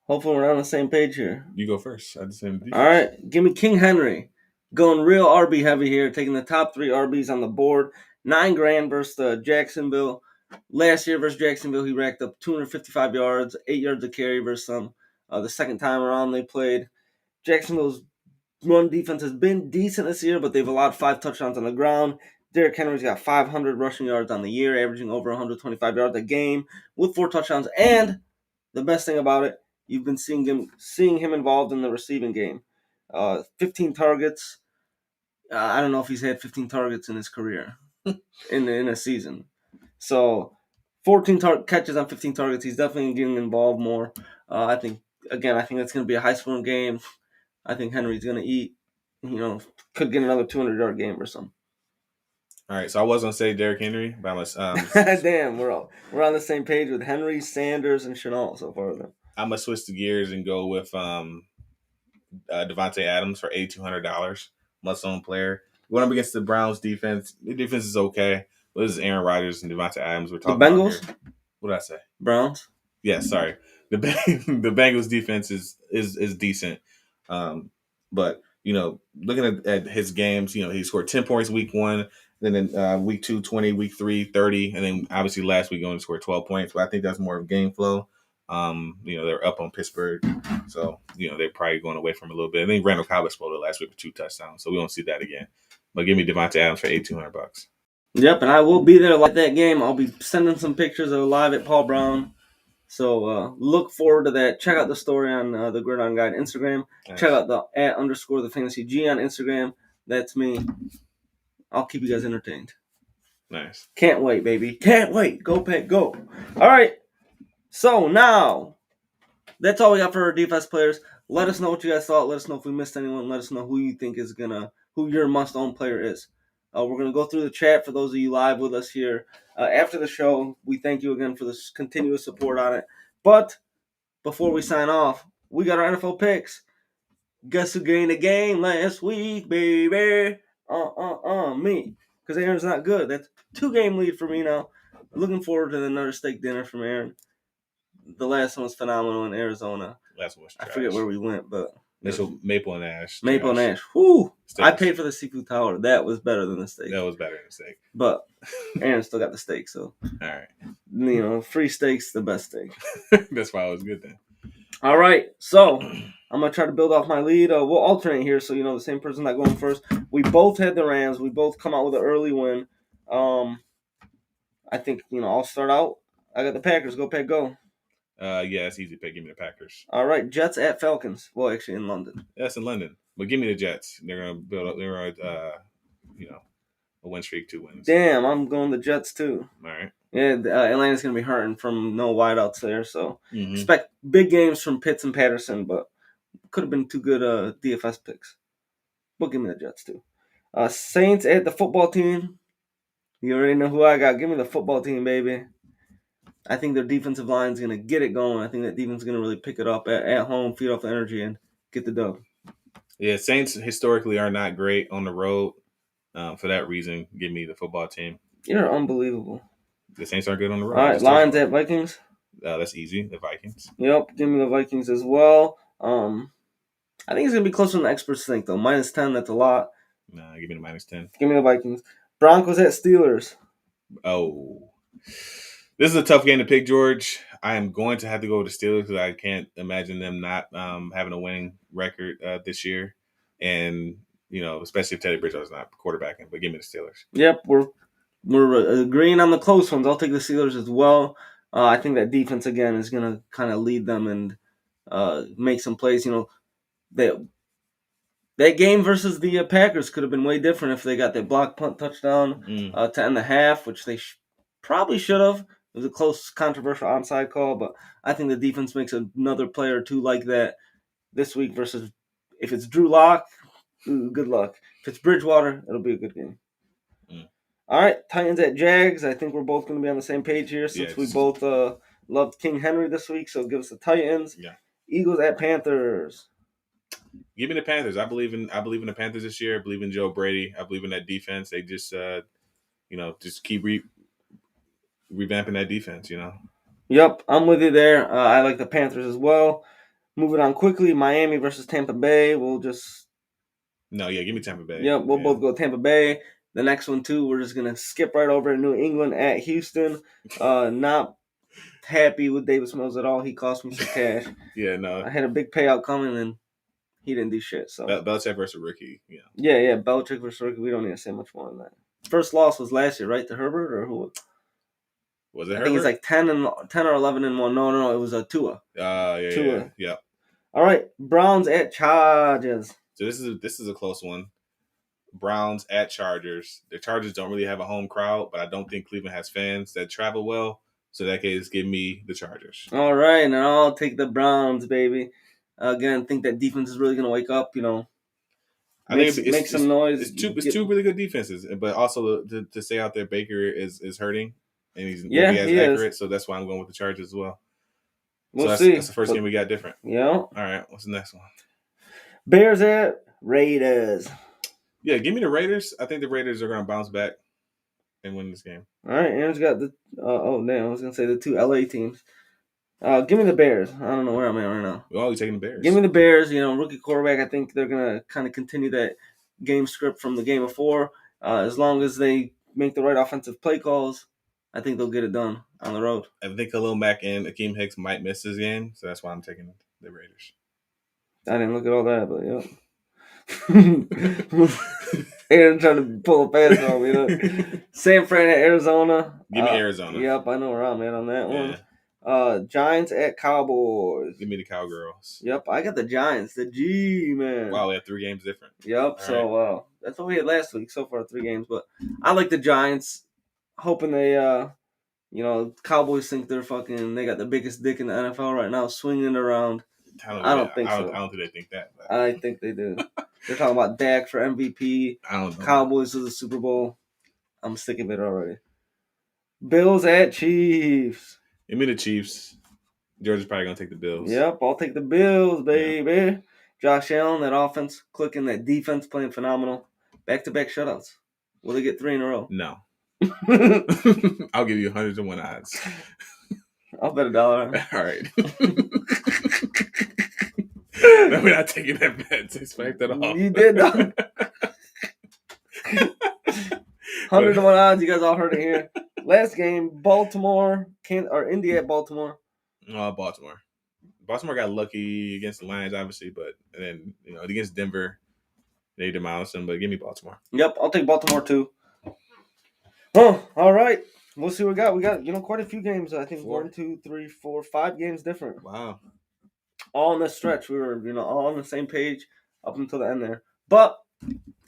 Hopefully we're on the same page here. You go first. I just say defense. All right, give me King Henry. Going real RB heavy here, taking the top 3 RBs on the board. $9,000 versus Jacksonville. Last year versus Jacksonville, he racked up 255 yards, 8 yards a carry versus them. The second time around they played. Jacksonville's run defense has been decent this year, but they've allowed 5 touchdowns on the ground. Derrick Henry's got 500 rushing yards on the year, averaging over 125 yards a game with 4 touchdowns. And the best thing about it, you've been seeing him involved in the receiving game. 15 targets. I don't know if he's had 15 targets in his career in a season. So 14 catches on 15 targets. He's definitely getting involved more. I think that's going to be a high-scoring game. I think Henry's going to eat. Could get another 200-yard game or something. All right, so I was going to say Derrick Henry, but damn, we're on the same page with Henry, Sanders, and Shenault so far. Though. I'm going to switch the gears and go with Devontae Adams for $8,200. Must-own player. Going up against the Browns defense. The defense is okay. But this is Aaron Rodgers and Devontae Adams. We're talking the Bengals? About here. What did I say? Browns? Yeah, sorry. The Bengals defense is decent. But, looking at his games, he scored 10 points week 1. Then in week 2, 20, week 3, 30. And then obviously last week only scored 12 points. But I think that's more of game flow. They're up on Pittsburgh. So, they're probably going away from a little bit. I think Randall Cobb exploded last week with 2 touchdowns. So we won't see that again. But give me Devontae Adams for $8,200. Yep, and I will be there like that game. I'll be sending some pictures of live at Paul Brown. So look forward to that. Check out the story on the Gridiron Guide Instagram. Nice. Check out the @_thefantasyg on Instagram. That's me. I'll keep you guys entertained. Nice. Can't wait, baby. Can't wait. Go, Pat, go. All right. So now that's all we got for our DFS players. Let us know what you guys thought. Let us know if we missed anyone. Let us know who you think is who your must-own player is. We're gonna go through the chat for those of you live with us here after the show. We thank you again for this continuous support on it. But before we sign off, we got our NFL picks. Guess who gained the game last week, baby? Me. Because Aaron's not good. That's 2-game lead for me now. Looking forward to another steak dinner from Aaron. The last one was phenomenal in Arizona. Last one was trash. I forget where we went, but Maple and Ash. Maple and Ash. Whoo! I paid for the seafood tower. That was better than the steak. That was better than the steak. But Aaron still got the steak, so. All right. You know, free steak's the best steak. That's why it was good then. All right, so I'm going to try to build off my lead. We'll alternate here so, the same person not going first. We both had the Rams. We both come out with an early win. I think, I'll start out. I got the Packers. Go, Pack, go. Yeah, it's easy pick. Give me the Packers. All right, Jets at Falcons. Well, actually in London. That's in London. But give me the Jets. They're going to build up. They're going to, a win streak, 2 wins. Damn, I'm going the Jets too. All right. Yeah, Atlanta's going to be hurting from no wideouts there, so expect big games from Pitts and Patterson, but could have been 2 good DFS picks. But give me the Jets too. Saints at the football team. You already know who I got. Give me the football team, baby. I think their defensive line is going to get it going. I think that defense is going to really pick it up at home, feed off the energy, and get the dub. Yeah, Saints historically are not great on the road. For that reason, give me the football team. You're unbelievable. The Saints aren't good on the road. All right, Lions at Vikings. That's easy. The Vikings. Yep, give me the Vikings as well. I think it's going to be closer than the experts think, though. -10, that's a lot. Nah, give me the -10. Give me the Vikings. Broncos at Steelers. Oh. This is a tough game to pick, George. I am going to have to go with the Steelers because I can't imagine them not having a winning record this year. And, especially if Teddy Bridgewater's not quarterbacking. But give me the Steelers. Yep, we're agreeing on the close ones. I'll take the Steelers as well. I think that defense, again, is going to kind of lead them and make some plays. That game versus the Packers could have been way different if they got that block punt touchdown to end the half, which they probably should have. It was a close, controversial onside call, but I think the defense makes another play or two like that this week versus if it's Drew Lock, good luck. If it's Bridgewater, it'll be a good game. All right, Titans at Jags. I think we're both going to be on the same page here since we both loved King Henry this week, so give us the Titans. Yeah. Eagles at Panthers. Give me the Panthers. I believe in the Panthers this year. I believe in Joe Brady. I believe in that defense. They just just keep revamping that defense, Yep, I'm with you there. I like the Panthers as well. Moving on quickly, Miami versus Tampa Bay. We'll just... No, yeah, give me Tampa Bay. Yep, we'll both go Tampa Bay. The next one, too, we're just going to skip right over to New England at Houston. Not happy with Davis Mills at all. He cost me some cash. Yeah, no. I had a big payout coming, and he didn't do shit. So Belichick versus rookie, yeah. Yeah, Belichick versus rookie. We don't need to say much more than that. First loss was last year, right, to Herbert, or who? Was it Herbert? I think it's like 10 or 11-1. No, it was a Tua. Tua. Yeah. All right, Browns at Chargers. So this is a close one. Browns at Chargers. The Chargers don't really have a home crowd, but I don't think Cleveland has fans that travel well. So in that case, give me the Chargers. All right, and I'll take the Browns, baby. Again, I think that defense is really going to wake up, I think it's make some noise. It's two really good defenses, but also to stay out there, Baker is hurting, and he's he accurate, is. So that's why I'm going with the Chargers as well. We'll see. That's the first game we got different. Yeah. All right, what's the next one? Bears at Raiders. Yeah, give me the Raiders. I think the Raiders are going to bounce back and win this game. All right, Aaron's got the I was going to say the 2 LA teams. Give me the Bears. I don't know where I'm at right now. Oh, you're taking the Bears. Give me the Bears. Rookie quarterback. I think they're going to kind of continue that game script from the game before. As long as they make the right offensive play calls, I think they'll get it done on the road. I think Khalil Mack and Akeem Hicks might miss this game, so that's why I'm taking the Raiders. I didn't look at all that, but yeah. Aaron trying to pull a fast one, San Fran at Arizona. Give me Arizona. Yep, I know where I'm at on that one. Giants at Cowboys. Give me the Cowgirls. Yep, I got the Giants. The G, man. Wow, we have 3 games different. Yep, that's what we had last week. So far, 3 games. But I like the Giants, hoping they, Cowboys think they got the biggest dick in the NFL right now, swinging it around. I don't think so. I don't think they think that. But. I think they do. They're talking about Dak for MVP. I don't know. Cowboys to the Super Bowl. I'm sick of it already. Bills at Chiefs. Give me the Chiefs. Georgia's probably going to take the Bills. Yep, I'll take the Bills, baby. Yeah. Josh Allen, that offense, clicking, that defense playing phenomenal. Back-to-back shutouts. Will they get 3 in a row? No. I'll give you 101 odds. I'll bet $1. All right. No, we're not taking that bet. Just back that off. You did, though. 101 odds. You guys all heard it here. Last game, Indy at Baltimore. Baltimore. Baltimore got lucky against the Lions, obviously, but then against Denver, they demolished them. But give me Baltimore. Yep, I'll take Baltimore too. Oh, all right. We'll see what we got. We got quite a few games. I think 1, 2, 3, 4, 5 games different. Wow. All in this stretch, we were all on the same page up until the end there. But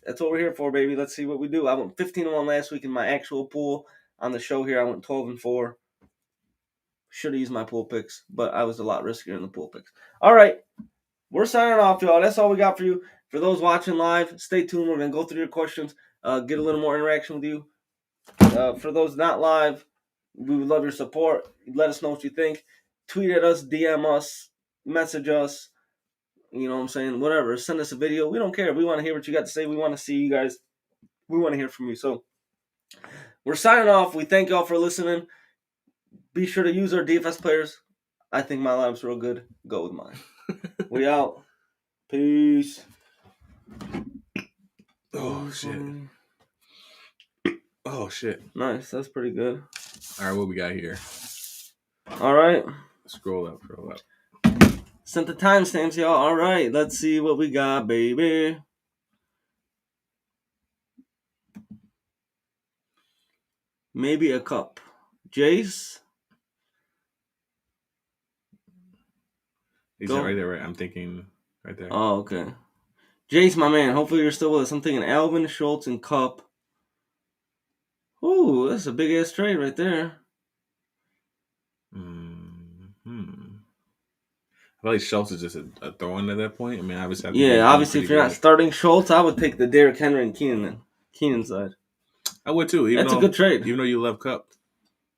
that's what we're here for, baby. Let's see what we do. I went 15-1 last week in my actual pool. On the show here, I went 12-4. Should have used my pool picks, but I was a lot riskier in the pool picks. All right. We're signing off, y'all. That's all we got for you. For those watching live, stay tuned. We're going to go through your questions, get a little more interaction with you. For those not live, we would love your support. Let us know what you think. Tweet at us, DM us, message us. You know what I'm saying? Whatever. Send us a video. We don't care. We want to hear what you got to say. We want to see you guys. We want to hear from you. So we're signing off. We thank y'all for listening. Be sure to use our DFS players. I think my lineup's real good. Go with mine. We out. Peace. Oh, shit. Oh, shit. Nice. That's pretty good. All right, what we got here? All right. Scroll up. Sent the timestamps, y'all. All right. Let's see what we got, baby. Maybe a cup. Jace. Is that right there, right? I'm thinking right there. Oh, okay. Jace, my man. Hopefully you're still with us. I'm thinking Alvin, Schultz, and Cup. Ooh, that's a big-ass trade right there. I feel like Schultz is just a throw-in at that point. I mean, obviously if you're not starting Schultz, I would take the Derrick Henry and Keenan side. I would too. That's a good trade. Even though you love Cup.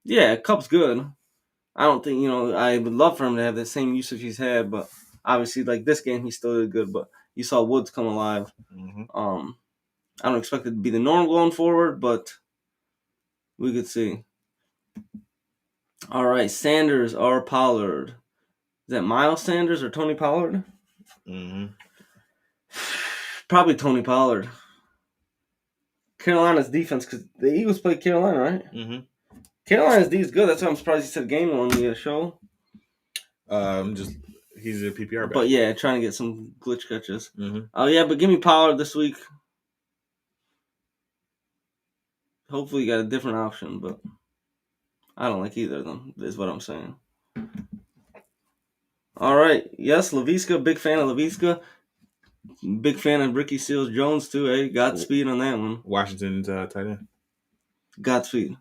Yeah, Cup's good. I don't think, I would love for him to have the same usage he's had, but obviously, like this game, he still did good. But you saw Woods come alive. Mm-hmm. I don't expect it to be the norm going forward, but we could see. All right, Sanders or Pollard. Is that Miles Sanders or Tony Pollard? Mm-hmm. Probably Tony Pollard. Carolina's defense, because the Eagles played Carolina, right? Mm-hmm. Carolina's D is good. That's why I'm surprised he said game on the show. He's a PPR back. But yeah, trying to get some glitch catches. Mm-hmm. Oh yeah, but give me Pollard this week. Hopefully you got a different option, but I don't like either of them, is what I'm saying. All right. Yes, Laviska. Big fan of Laviska. Big fan of Ricky Seals-Jones, too. Hey, Godspeed on that one. Washington's tight end. Godspeed.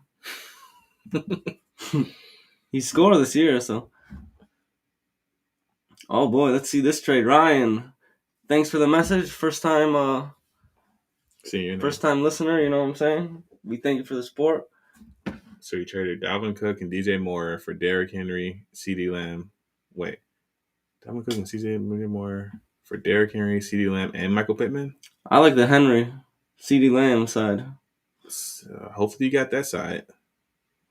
He scored this year, so. Oh, boy. Let's see this trade. Ryan, thanks for the message. First time listener, you know what I'm saying? We thank you for the support. So you traded Dalvin Cook and DJ Moore for Derrick Henry, CeeDee Lamb. Wait. Dalvin Cook and DJ Moore for Derrick Henry, CeeDee Lamb, and Michael Pittman? I like the Henry, CeeDee Lamb side. Hopefully you got that side.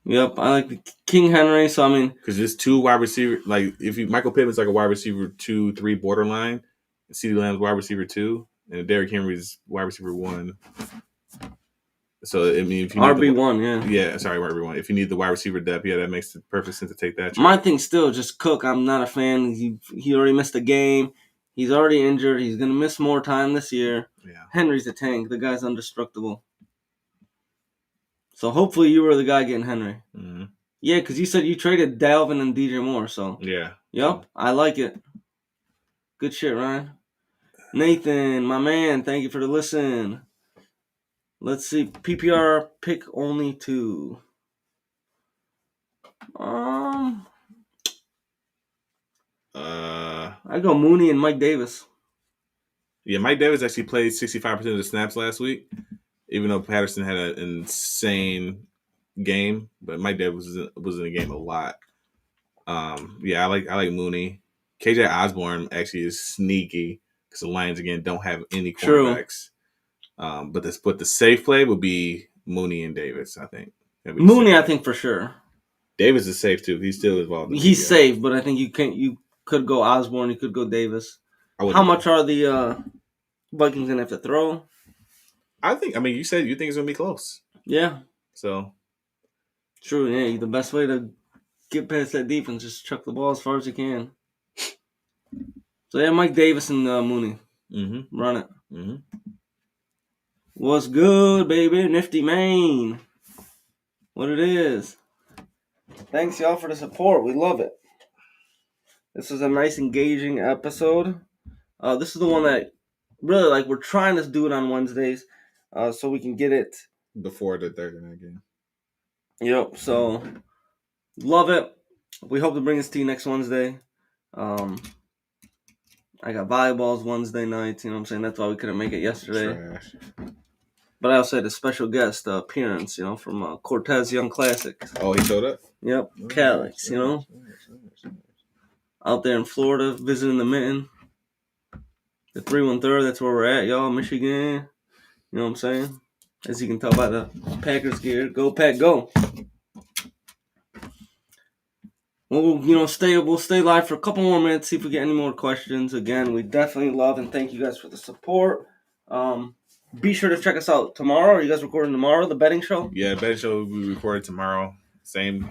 Yep, I like the King Henry, so I mean... Because there's 2 wide receiver... Like, Michael Pittman's like a wide receiver 2, 3 borderline. CeeDee Lamb's wide receiver 2. And Derrick Henry's wide receiver 1. So, I mean... if you RB1, yeah. Yeah, sorry, RB1. If you need the wide receiver depth, yeah, that makes perfect sense to take that. My thing still, just Cook, I'm not a fan. He already missed a game. He's already injured. He's going to miss more time this year. Yeah. Henry's a tank. The guy's indestructible. So hopefully you were the guy getting Henry. Mm-hmm. Yeah, because you said you traded Dalvin and DJ Moore. So yeah. Yep, I like it. Good shit, Ryan. Nathan, my man, thank you for the listen. Let's see. PPR pick only 2. I go Mooney and Mike Davis. Yeah, Mike Davis actually played 65% of the snaps last week, even though Patterson had an insane game. But Mike Davis was in the game a lot. Yeah, I like Mooney. KJ Osborne actually is sneaky because the Lions again don't have any cornerbacks. But the safe play would be Mooney and Davis. I think Mooney, I think for sure. Davis is safe too. He's still involved. He's safe, but I think you could go Osborne. You could go Davis. How much are the Vikings gonna have to throw? I mean, you said you think it's gonna be close. Yeah. So. True. Yeah. The best way to get past that defense is chuck the ball as far as you can. So yeah, Mike Davis and Mooney. Mm-hmm. Run it. Mm-hmm. What's good, baby? Nifty Maine. What it is. Thanks, y'all, for the support. We love it. This is a nice, engaging episode. This is the one that really, we're trying to do it on Wednesdays so we can get it before the Thursday night game. Yep. So, love it. We hope to bring this to you next Wednesday. I got volleyballs Wednesday nights. You know what I'm saying? That's why we couldn't make it yesterday. Trash. But I also had a special guest appearance, from Cortez Young Classic. Oh, he showed up? Yep. Calix, out there in Florida, visiting the Mitten. The 313, that's where we're at, y'all. Michigan. You know what I'm saying? As you can tell by the Packers gear. Go, Pack, go. We'll stay live for a couple more minutes, see if we get any more questions. Again, we definitely love and thank you guys for the support. Be sure to check us out tomorrow. Are you guys recording tomorrow, the betting show? Yeah, betting show will be recorded tomorrow. Same.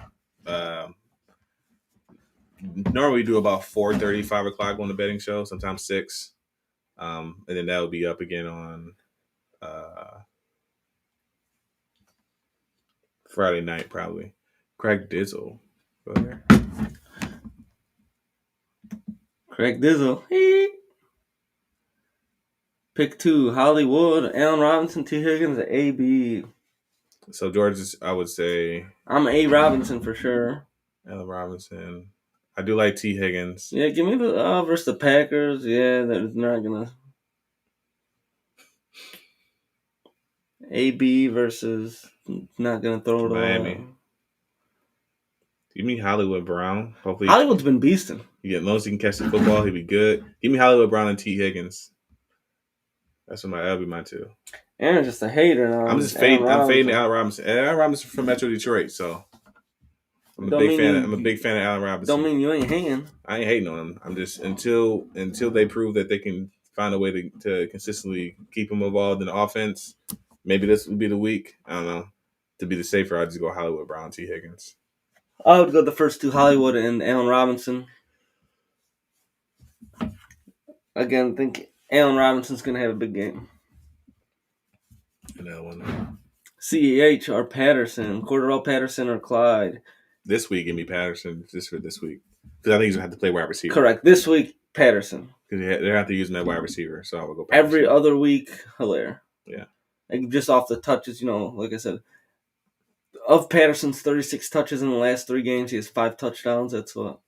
Normally we do about 4:30, 5 o'clock on the betting show, sometimes 6. And then that will be up again on Friday night, probably. Craig Dizzle. Craig Dizzle. Pick 2, Hollywood, Allen Robinson, T. Higgins, A.B. So George, I would say I'm A. Robinson for sure. Allen Robinson. I do like T. Higgins. Yeah, give me the versus the Packers. Yeah, they're not gonna. A.B. versus not gonna throw it Miami. Give me Hollywood Brown. Hopefully, Hollywood's been beasting. As long as he can catch the football, he'll be good. Give me Hollywood Brown and T. Higgins. That'll be mine too. Aaron's just a hater now. I'm just fading. I'm fading Allen Robinson. Allen Robinson from Metro Detroit, so I'm a big fan of Allen Robinson. Don't mean you ain't hanging. I ain't hating on him. I'm just until they prove that they can find a way to consistently keep him involved in the offense. Maybe this would be the week. I don't know. To be the safer, I'd just go Hollywood Brown, T. Higgins. I would go the first 2, Hollywood and Allen Robinson. Again, I think Allen Robinson's going to have a big game. Another one. CEH or Patterson. Cordarrelle Patterson or Clyde. This week, give me Patterson just for this week. Because I think he's going to have to play wide receiver. Correct. This week, Patterson. Because they have to use him at wide receiver, so I would go Patterson. Every other week, Hilaire. Yeah. Just off the touches, like I said. Of Patterson's 36 touches in the last 3 games, he has 5 touchdowns. That's what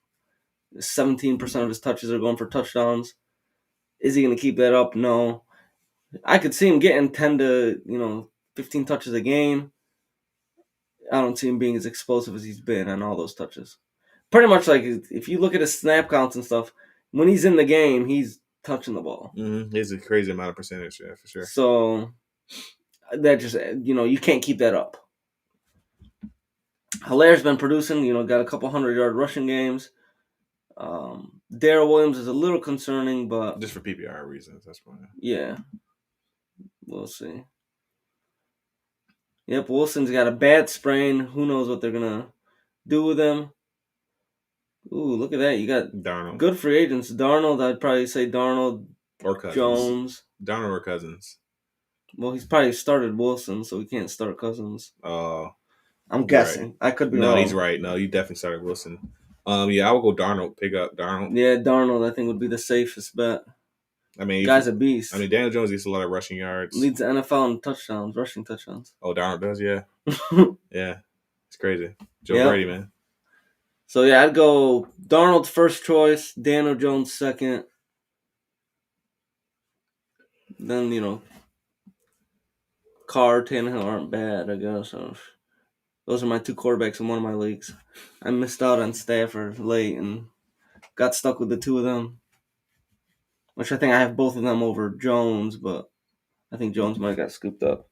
17% of his touches are going for touchdowns. Is he going to keep that up? No. I could see him getting 10 to 15 touches a game. I don't see him being as explosive as he's been on all those touches. Pretty much if you look at his snap counts and stuff, when he's in the game, he's touching the ball. Mm-hmm. He's a crazy amount of percentage, yeah, for sure. So that just you can't keep that up. Hilaire's been producing, got a couple 100-yard rushing games. Darrell Williams is a little concerning, but just for PPR reasons, that's fine. Yeah, we'll see. Yep, Wilson's got a bad sprain. Who knows what they're gonna do with him? Ooh, look at that! You got Darnold. Good free agents. Darnold, I'd probably say Darnold or Cousins. Jones. Darnold or Cousins. Well, he's probably started Wilson, so he can't start Cousins. I'm guessing. Right. I could be wrong. No, he's right. No, you definitely started Wilson. Yeah, I would go Darnold. Pick up Darnold. Yeah, Darnold, I think, would be the safest bet. I mean, guy's a beast. I mean, Daniel Jones gets a lot of rushing yards. Leads the NFL in touchdowns, rushing touchdowns. Oh, Darnold does, yeah. Yeah, it's crazy. Joe Brady, man. So yeah, I'd go Darnold first choice, Daniel Jones second. Then Carr, Tannehill aren't bad, I guess. So those are my two quarterbacks in one of my leagues. I missed out on Stafford late and got stuck with the two of them. Which I think I have both of them over Jones, but I think Jones might have got scooped up.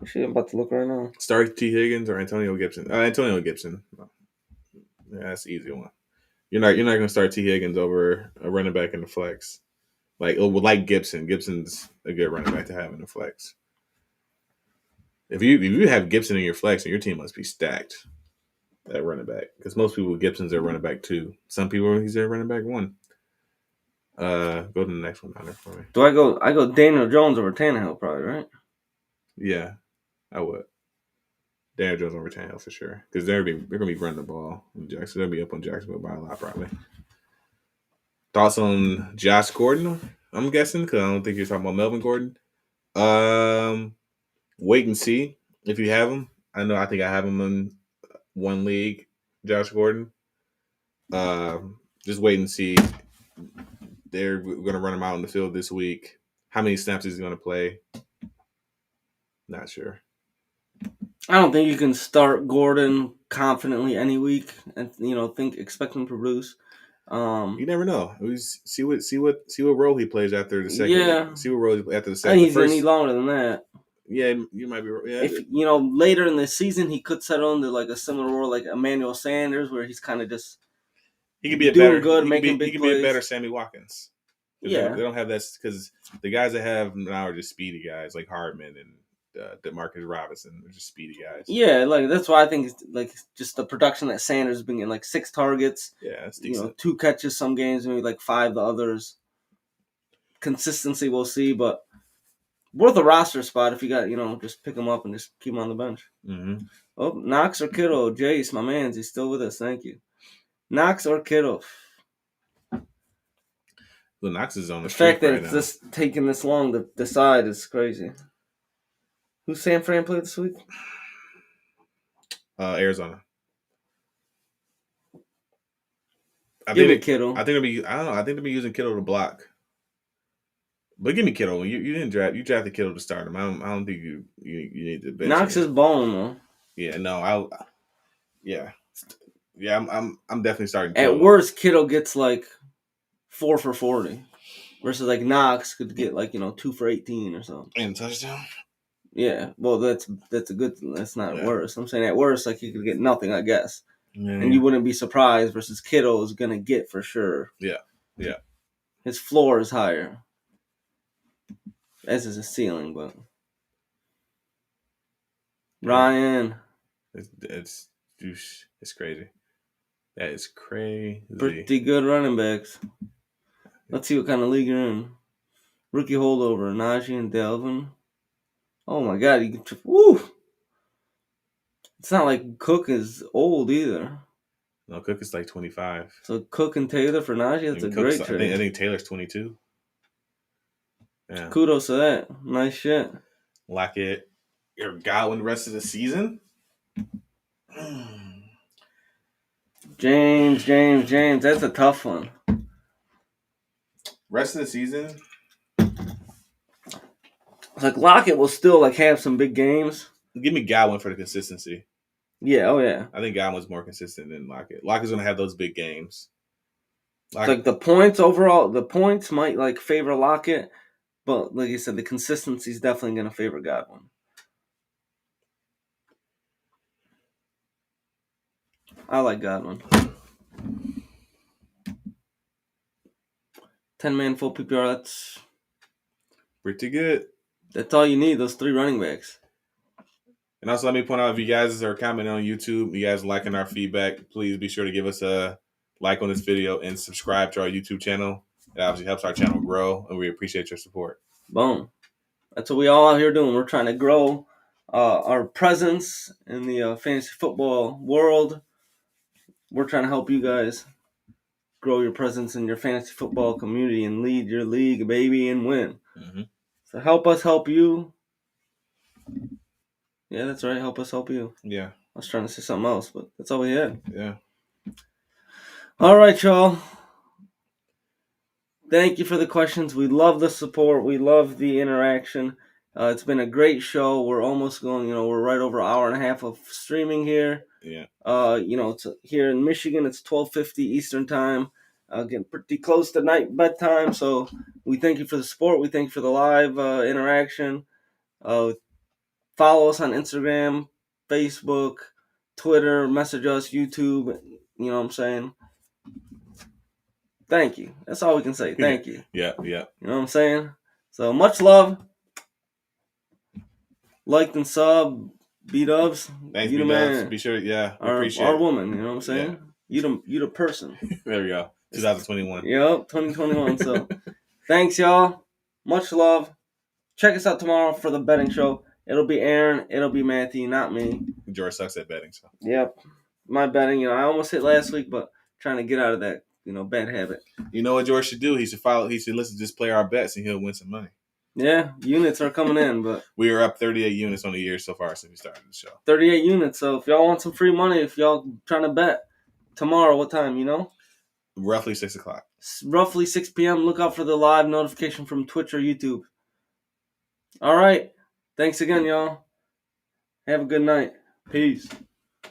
Actually, I'm about to look right now. Start T. Higgins or Antonio Gibson. Antonio Gibson. Yeah, that's the easy one. You're not gonna start T. Higgins over a running back in the flex. Like Gibson. Gibson's a good running back to have in the flex. If you have Gibson in your flex, then your team must be stacked at running back. Because most people Gibson's their running back 2. Some people he's their running back 1. Go to the next one down for me. Do I go Daniel Jones over Tannehill probably, right? Yeah, I would. Daniel Jones over Tannehill for sure. Because they're gonna be running the ball in Jackson. They'll be up on Jacksonville by a lot probably. Thoughts on Josh Gordon? I'm guessing because I don't think you're talking about Melvin Gordon. Wait and see if you have him. I think I have him in one league, Josh Gordon. Just wait and see. They're going to run him out in the field this week. How many snaps is he going to play? Not sure. I don't think you can start Gordon confidently any week and expect him to produce. You never know. See what role he plays after the second. Yeah. See what role after the I second. think he's gonna need longer than that. Yeah, you might be. Yeah. If later in the season he could settle into like a similar role like Emmanuel Sanders, where he's kind of just he could be doing good, making big plays. He could be a better Sammy Watkins. Yeah, they don't have that because the guys they have now are just speedy guys like Hardman and DeMarcus Robinson. They're just speedy guys. Yeah, like that's why I think it's like just the production that Sanders has been getting, like 6 targets. Yeah, that's decent. 2 catches some games, maybe like 5 the others. Consistency we'll see, but worth a roster spot if you got just pick him up and just keep him on the bench. Mm-hmm. Oh, Knox or Kittle? Jace, my man's, he's still with us. Thank you. Knox or Kittle? Well, Knox is on the fact that it's just taking this long to decide is crazy. Who's San Fran played this week? Arizona. Give me Kittle. I think it'll be. I don't know. I think they'll be using Kittle to block. But give me Kittle. You didn't draft. You drafted Kittle to start him. I don't think you need to bench Knox is balling though. Yeah. No. Yeah. I'm definitely starting. Kittle. At worst, Kittle gets like 4 for 40, versus like Knox could get like 2 for 18 or something. And touchdown. Yeah. Well, that's a good thing. That's not worse. I'm saying at worst, like he could get nothing, I guess. Yeah, and you wouldn't be surprised versus Kittle is gonna get for sure. Yeah. His floor is higher. As is his ceiling, but Ryan. It's crazy. That is crazy. Pretty good running backs. Let's see what kind of league you're in. Rookie holdover, Najee and Delvin. Oh my God, you can. Woo! It's not like Cook is old either. No, Cook is like 25. So Cook and Taylor for Najee, that's a great trade. I think Taylor's 22. Yeah. Kudos to that. Nice shit. Lockett. Your Godwin the rest of the season? James. That's a tough one. Rest of the season? Like Lockett will still like have some big games. Give me Godwin for the consistency. Yeah, oh yeah. I think Godwin's more consistent than Lockett. Lockett's gonna have those big games. Like the points overall, the points might like favor Lockett, but like you said, the consistency is definitely gonna favor Godwin. I like Godwin. 10-man full PPR, that's pretty good. That's all you need, those 3 running backs. And also, let me point out, if you guys are commenting on YouTube, you guys liking our feedback, please be sure to give us a like on this video and subscribe to our YouTube channel. It obviously helps our channel grow, and we appreciate your support. Boom. That's what we all out here doing. We're trying to grow our presence in the fantasy football world. We're trying to help you guys grow your presence in your fantasy football community and lead your league, baby, and win. Mm-hmm. So help us help you. Yeah, that's right. Help us help you. Yeah. I was trying to say something else, but that's all we had. Yeah. All right, y'all. Thank you for the questions. We love the support. We love the interaction. It's been a great show. We're almost going, we're right over an hour and a half of streaming here. Yeah. It's here in Michigan. It's 12:50 Eastern time. Getting pretty close to night bedtime. So we thank you for the support. We thank you for the live interaction. Follow us on Instagram, Facebook, Twitter. Message us, YouTube. You know what I'm saying? Thank you. That's all we can say. Thank you. Yeah. You know what I'm saying? So much love. Liked and sub. B-dubs. Thanks, You the B-Dubs. man. Be sure, yeah. We Our appreciate it. woman. You know what I'm saying? Yeah. You the person. There we go. 2021. Yep, 2021. So thanks, y'all. Much love. Check us out tomorrow for the betting show. It'll be Aaron. It'll be Matthew, not me. George sucks at betting, so. Yep. My betting, I almost hit last week, but trying to get out of that, bad habit. You know what George should do? He should listen to just play our bets and he'll win some money. Yeah, units are coming in, but we are up 38 units on the year so far since we started the show. 38 units. So if y'all want some free money, if y'all trying to bet tomorrow, what time, Roughly 6 o'clock. Roughly 6 p.m. Look out for the live notification from Twitch or YouTube. All right. Thanks again, y'all. Have a good night. Peace.